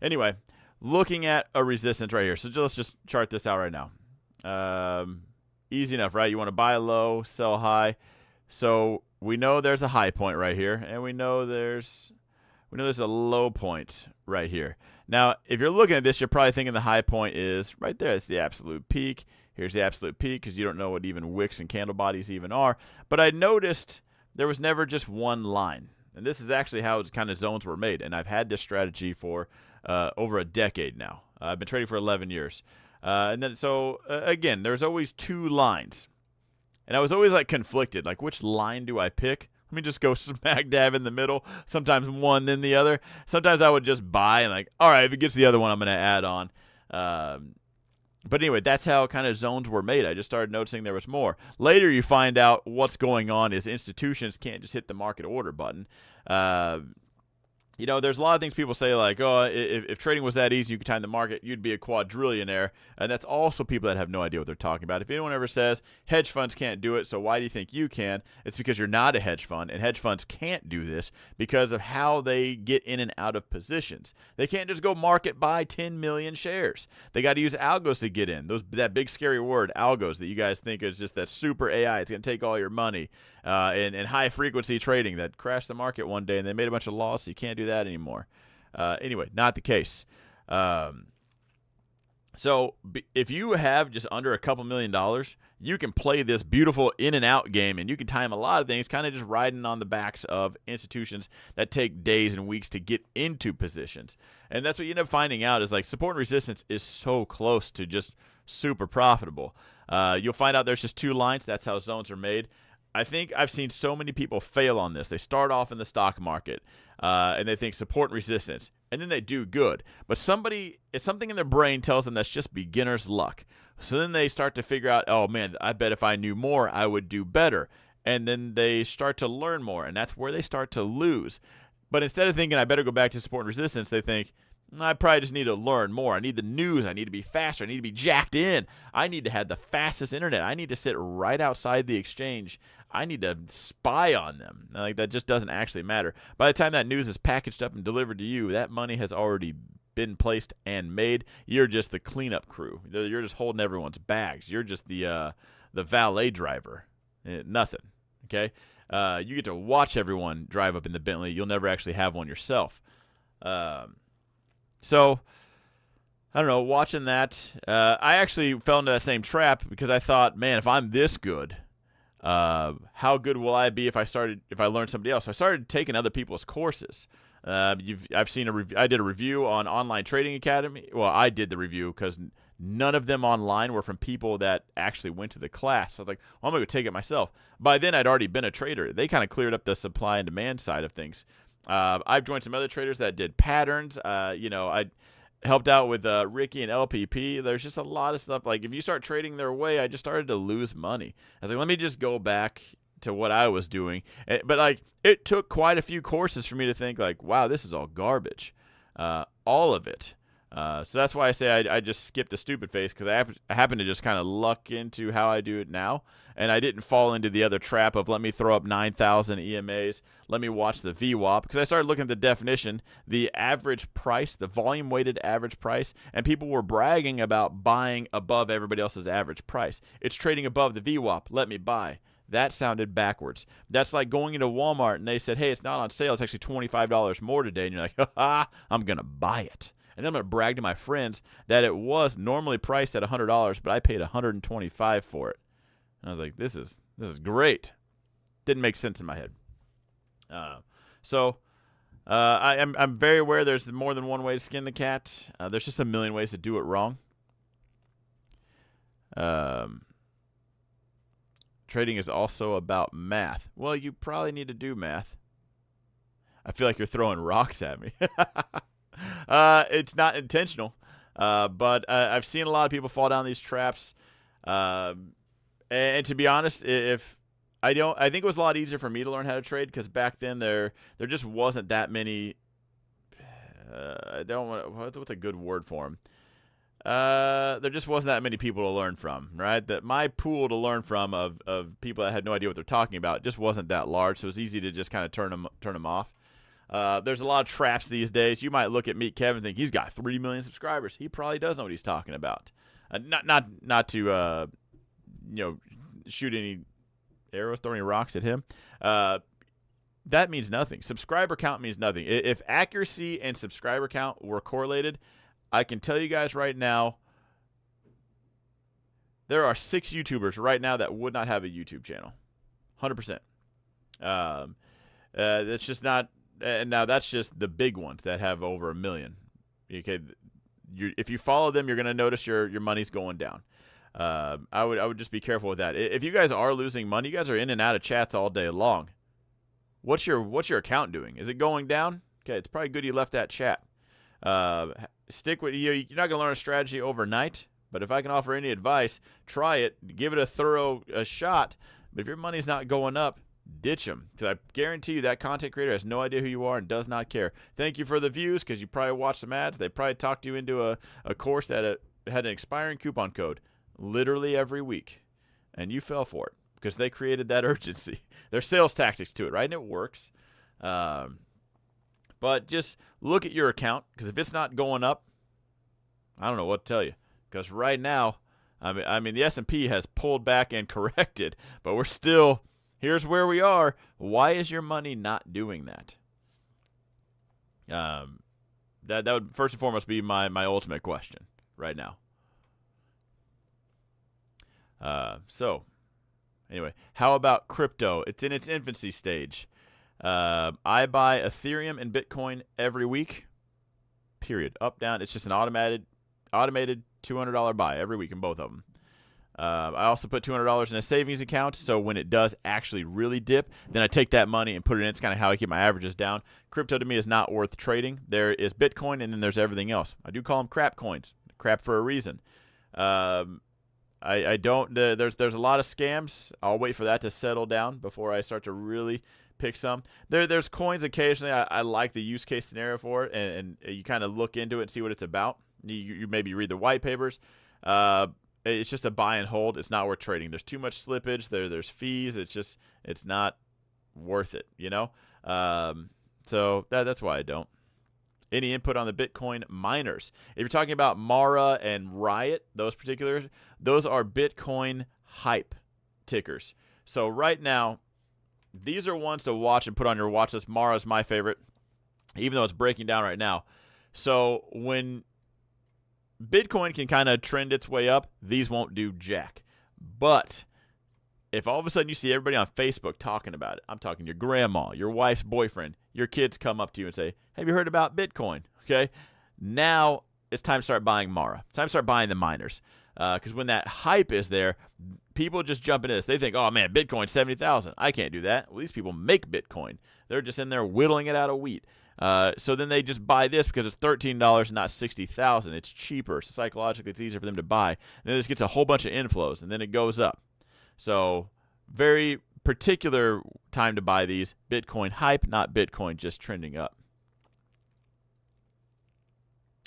Anyway, looking at a resistance right here. So let's just chart this out right now. Easy enough, right? You want to buy low, sell high. So we know there's a high point right here, and we know there's a low point right here. Now, if you're looking at this, you're probably thinking the high point is right there. It's the absolute peak. Here's the absolute peak because you don't know what even wicks and candle bodies even are. But I noticed there was never just one line. And this is actually how kind of zones were made. And I've had this strategy for over a decade now. I've been trading for 11 years. Again, there's always two lines. And I was always like conflicted. Like, which line do I pick? Let me just go smack dab in the middle. Sometimes one, then the other. Sometimes I would just buy and like, all right, if it gets the other one, I'm going to add on. But anyway, that's how kind of zones were made. I just started noticing there was more. Later, you find out what's going on is institutions can't just hit the market order button. There's a lot of things people say like, oh, if trading was that easy, you could time the market, you'd be a quadrillionaire. And that's also people that have no idea what they're talking about. If anyone ever says hedge funds can't do it, so why do you think you can? It's because you're not a hedge fund, and hedge funds can't do this because of how they get in and out of positions. They can't just go market buy 10 million shares. They got to use algos to get in. That big scary word, algos, that you guys think is just that super AI. It's going to take all your money. And high-frequency trading that crashed the market one day, and they made a bunch of laws, so you can't do that anymore. Anyway, not the case. So if you have just under a couple $1 million, you can play this beautiful in and out game, and you can time a lot of things kind of just riding on the backs of institutions that take days and weeks to get into positions. And that's what you end up finding out is like support and resistance is so close to just super profitable. You'll find out there's just two lines. That's how zones are made. I think I've seen so many people fail on this. They start off in the stock market, and they think support and resistance, and then they do good. But something in their brain tells them that's just beginner's luck. So then they start to figure out, oh, man, I bet if I knew more, I would do better. And then they start to learn more, and that's where they start to lose. But instead of thinking I better go back to support and resistance, they think, I probably just need to learn more. I need the news. I need to be faster. I need to be jacked in. I need to have the fastest internet. I need to sit right outside the exchange. I need to spy on them. Like, that just doesn't actually matter. By the time that news is packaged up and delivered to you, that money has already been placed and made. You're just the cleanup crew. You're just holding everyone's bags. You're just the valet driver. Nothing. Okay? You get to watch everyone drive up in the Bentley. You'll never actually have one yourself. So, I don't know, watching that, I actually fell into that same trap because I thought, man, if I'm this good, how good will I be if I learn somebody else? So I started taking other people's courses. I did a review on Online Trading Academy. Well, I did the review because none of them online were from people that actually went to the class. So I was like, well, I'm going to go take it myself. By then, I'd already been a trader. They kind of cleared up the supply and demand side of things. I've joined some other traders that did patterns. I helped out with Ricky and LPP. There's just a lot of stuff. Like, if you start trading their way, I just started to lose money. I was like, let me just go back to what I was doing. But, like, it took quite a few courses for me to think, like, wow, this is all garbage. All of it. So that's why I say I just skipped the stupid face because I happen to just kind of luck into how I do it now. And I didn't fall into the other trap of let me throw up 9,000 EMAs, let me watch the VWAP, because I started looking at the definition, the average price, the volume-weighted average price, and people were bragging about buying above everybody else's average price. It's trading above the VWAP, let me buy. That sounded backwards. That's like going into Walmart and they said, hey, it's not on sale, it's actually $25 more today. And you're like, ha, I'm going to buy it. And then I'm going to brag to my friends that it was normally priced at $100, but I paid $125 for it. And I was like, this is great. Didn't make sense in my head. I'm very aware there's more than one way to skin the cat. There's just a million ways to do it wrong. Trading is also about math. Well, you probably need to do math. I feel like you're throwing rocks at me. It's not intentional. But I've seen a lot of people fall down these traps. And to be honest, if I think it was a lot easier for me to learn how to trade because back then there just wasn't that many. What's a good word for them? There just wasn't that many people to learn from, right? That my pool to learn from of people that had no idea what they're talking about just wasn't that large, so it was easy to just kind of turn them off. There's a lot of traps these days. You might look at Meet Kevin and think he's got 3 million subscribers. He probably does know what he's talking about. Not to shoot any arrows, throw any rocks at him. That means nothing. Subscriber count means nothing. If accuracy and subscriber count were correlated, I can tell you guys right now, there are 6 YouTubers right now that would not have a YouTube channel. 100%. That's just not. And now that's just the big ones that have over 1 million. Okay, if you follow them, you're going to notice your money's going down. I would just be careful with that. If you guys are losing money, you guys are in and out of chats all day long. What's your account doing? Is it going down? Okay, it's probably good you left that chat. Stick with you. You're not going to learn a strategy overnight, but if I can offer any advice, try it. Give it a thorough shot. But if your money's not going up, ditch them. Because I guarantee you that content creator has no idea who you are and does not care. Thank you for the views because you probably watched some ads. They probably talked you into a course that had an expiring coupon code literally every week, and you fell for it because they created that urgency. There's sales tactics to it, right? And it works. But just look at your account because if it's not going up, I don't know what to tell you. Because right now, I mean the S&P has pulled back and corrected, but we're still, here's where we are. Why is your money not doing that? That would first and foremost be my ultimate question right now. So, anyway, how about crypto? It's in its infancy stage. I buy Ethereum and Bitcoin every week, period. Up, down. It's just an automated $200 buy every week in both of them. I also put $200 in a savings account, so when it does actually really dip, then I take that money and put it in. It's kind of how I keep my averages down. Crypto to me is not worth trading. There is Bitcoin, and then there's everything else. I do call them crap coins. Crap for a reason. I don't. There's a lot of scams. I'll wait for that to settle down before I start to really pick some. There's coins occasionally. I like the use case scenario for it, and you kind of look into it and see what it's about. You maybe read the white papers. It's just a buy and hold. It's not worth trading. There's too much slippage. There's fees. It's not worth it. So that's why I don't. Any input on the Bitcoin miners? If you're talking about Mara and Riot, those are Bitcoin hype tickers. So right now, these are ones to watch and put on your watch list. Mara is my favorite, even though it's breaking down right now. So when Bitcoin can kind of trend its way up, these won't do jack. But if all of a sudden you see everybody on Facebook talking about it, I'm talking your grandma, your wife's boyfriend, your kids come up to you and say, have you heard about Bitcoin? Okay, now it's time to start buying Mara. It's time to start buying the miners. Because when that hype is there, people just jump into this. They think, oh, man, Bitcoin's 70,000. I can't do that. Well, these people make Bitcoin. They're just in there whittling it out of wheat. So then they just buy this because it's $13 and not $60,000. It's cheaper. So psychologically, it's easier for them to buy. And then this gets a whole bunch of inflows, and then it goes up. So very particular time to buy these. Bitcoin hype, not Bitcoin just trending up.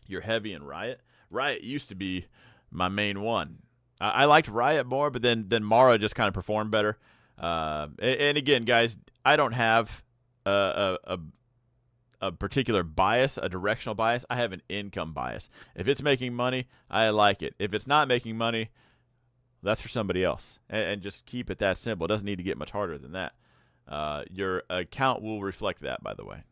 You're heavy in Riot. Riot used to be my main one. I liked Riot more, but then Mara just kind of performed better. And again, guys, I don't have a particular bias, a directional bias. I have an income bias. If it's making money, I like it. If it's not making money, that's for somebody else. And just keep it that simple. It doesn't need to get much harder than that. Your account will reflect that, by the way.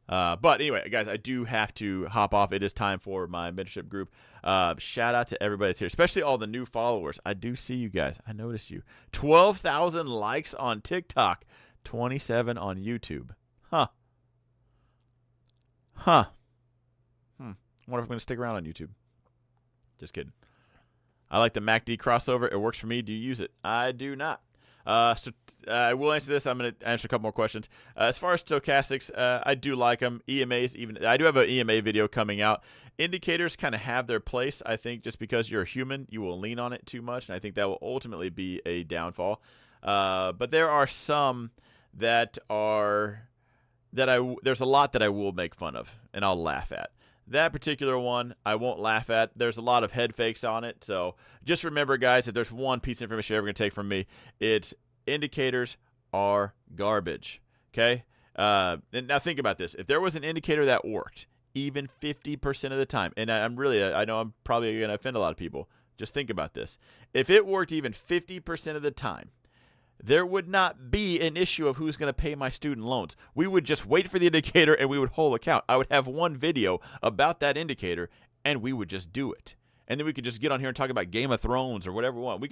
But anyway, guys, I do have to hop off. It is time for my mentorship group. Shout out to everybody that's here, especially all the new followers. I do see you guys. I notice you. 12,000 likes on TikTok, 27 on YouTube. Huh. Wonder if I'm going to stick around on YouTube. Just kidding. I like the MACD crossover. It works for me. Do you use it? I do not. I will answer this. I'm going to answer a couple more questions. As far as stochastics, I do like them. EMAs, even I do have an EMA video coming out. Indicators kind of have their place. I think just because you're a human, you will lean on it too much, and I think that will ultimately be a downfall. But there are some that are there's a lot that I will make fun of and I'll laugh at. That particular one, I won't laugh at. There's a lot of head fakes on it. So just remember, guys, if there's one piece of information you're ever going to take from me, it's indicators are garbage. Okay? And now think about this. If there was an indicator that worked, even 50% of the time, and I know I'm probably going to offend a lot of people. Just think about this. If it worked even 50% of the time, there would not be an issue of who's going to pay my student loans. We would just wait for the indicator and we would hold account. I would have one video about that indicator and we would just do it. And then we could just get on here and talk about Game of Thrones or whatever we want.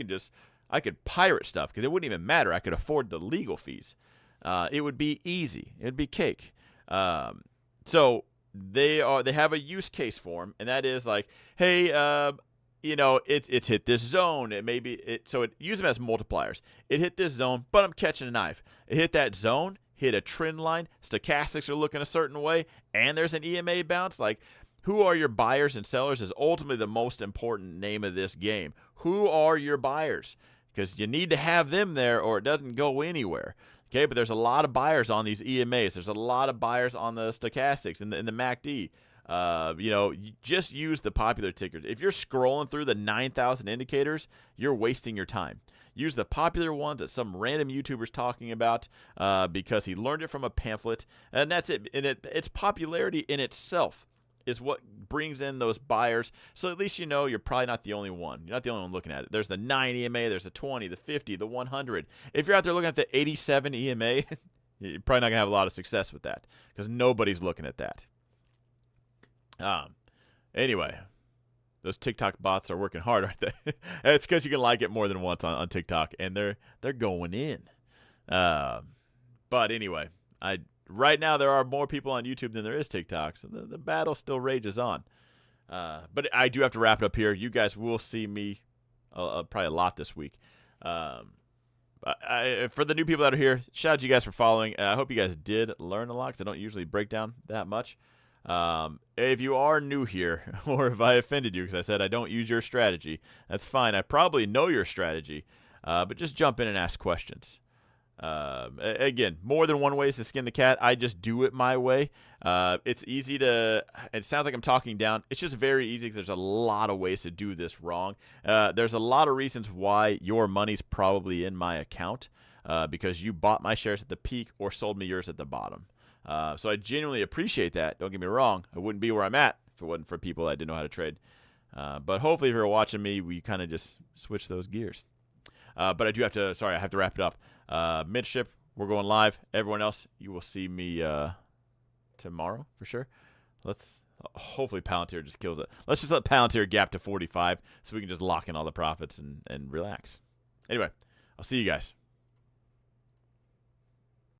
I could pirate stuff because it wouldn't even matter. I could afford the legal fees. It would be easy. It would be cake. So they have a use case form, and that is like, hey, it's hit this zone. So it use them as multipliers. It hit this zone, but I'm catching a knife. It hit that zone, hit a trend line. Stochastics are looking a certain way, and there's an EMA bounce. Like, who are your buyers and sellers is ultimately the most important name of this game. Who are your buyers? Because you need to have them there, or it doesn't go anywhere. Okay, but there's a lot of buyers on these EMAs. There's a lot of buyers on the stochastics and the MACD. You just use the popular tickers. If you're scrolling through the 9,000 indicators, you're wasting your time. Use the popular ones that some random YouTuber's talking about because he learned it from a pamphlet, and that's it. And its popularity in itself is what brings in those buyers. So at least you know you're probably not the only one. You're not the only one looking at it. There's the 9 EMA, there's the 20, the 50, the 100. If you're out there looking at the 87 EMA, you're probably not going to have a lot of success with that because nobody's looking at that. Anyway, those TikTok bots are working hard, aren't they? It's because you can like it more than once on TikTok, and they're going in. But anyway, right now there are more people on YouTube than there is TikTok, so the battle still rages on. But I do have to wrap it up here. You guys will see me probably a lot this week. For the new people that are here, shout out to you guys for following. I hope you guys did learn a lot because I don't usually break down that much. If you are new here, or if I offended you because I said I don't use your strategy, that's fine. I probably know your strategy, but just jump in and ask questions. Again, more than one way to skin the cat. I just do it my way. It's easy to, it sounds like I'm talking down. It's just very easy because there's a lot of ways to do this wrong. There's a lot of reasons why your money's probably in my account, because you bought my shares at the peak or sold me yours at the bottom. So I genuinely appreciate that. Don't get me wrong. I wouldn't be where I'm at if it wasn't for people that didn't know how to trade. But hopefully if you're watching me, we kind of just switch those gears. But I have to wrap it up. Mentorship, we're going live. Everyone else, you will see me tomorrow for sure. Hopefully Palantir just kills it. Let's just let Palantir gap to 45 so we can just lock in all the profits and relax. Anyway, I'll see you guys.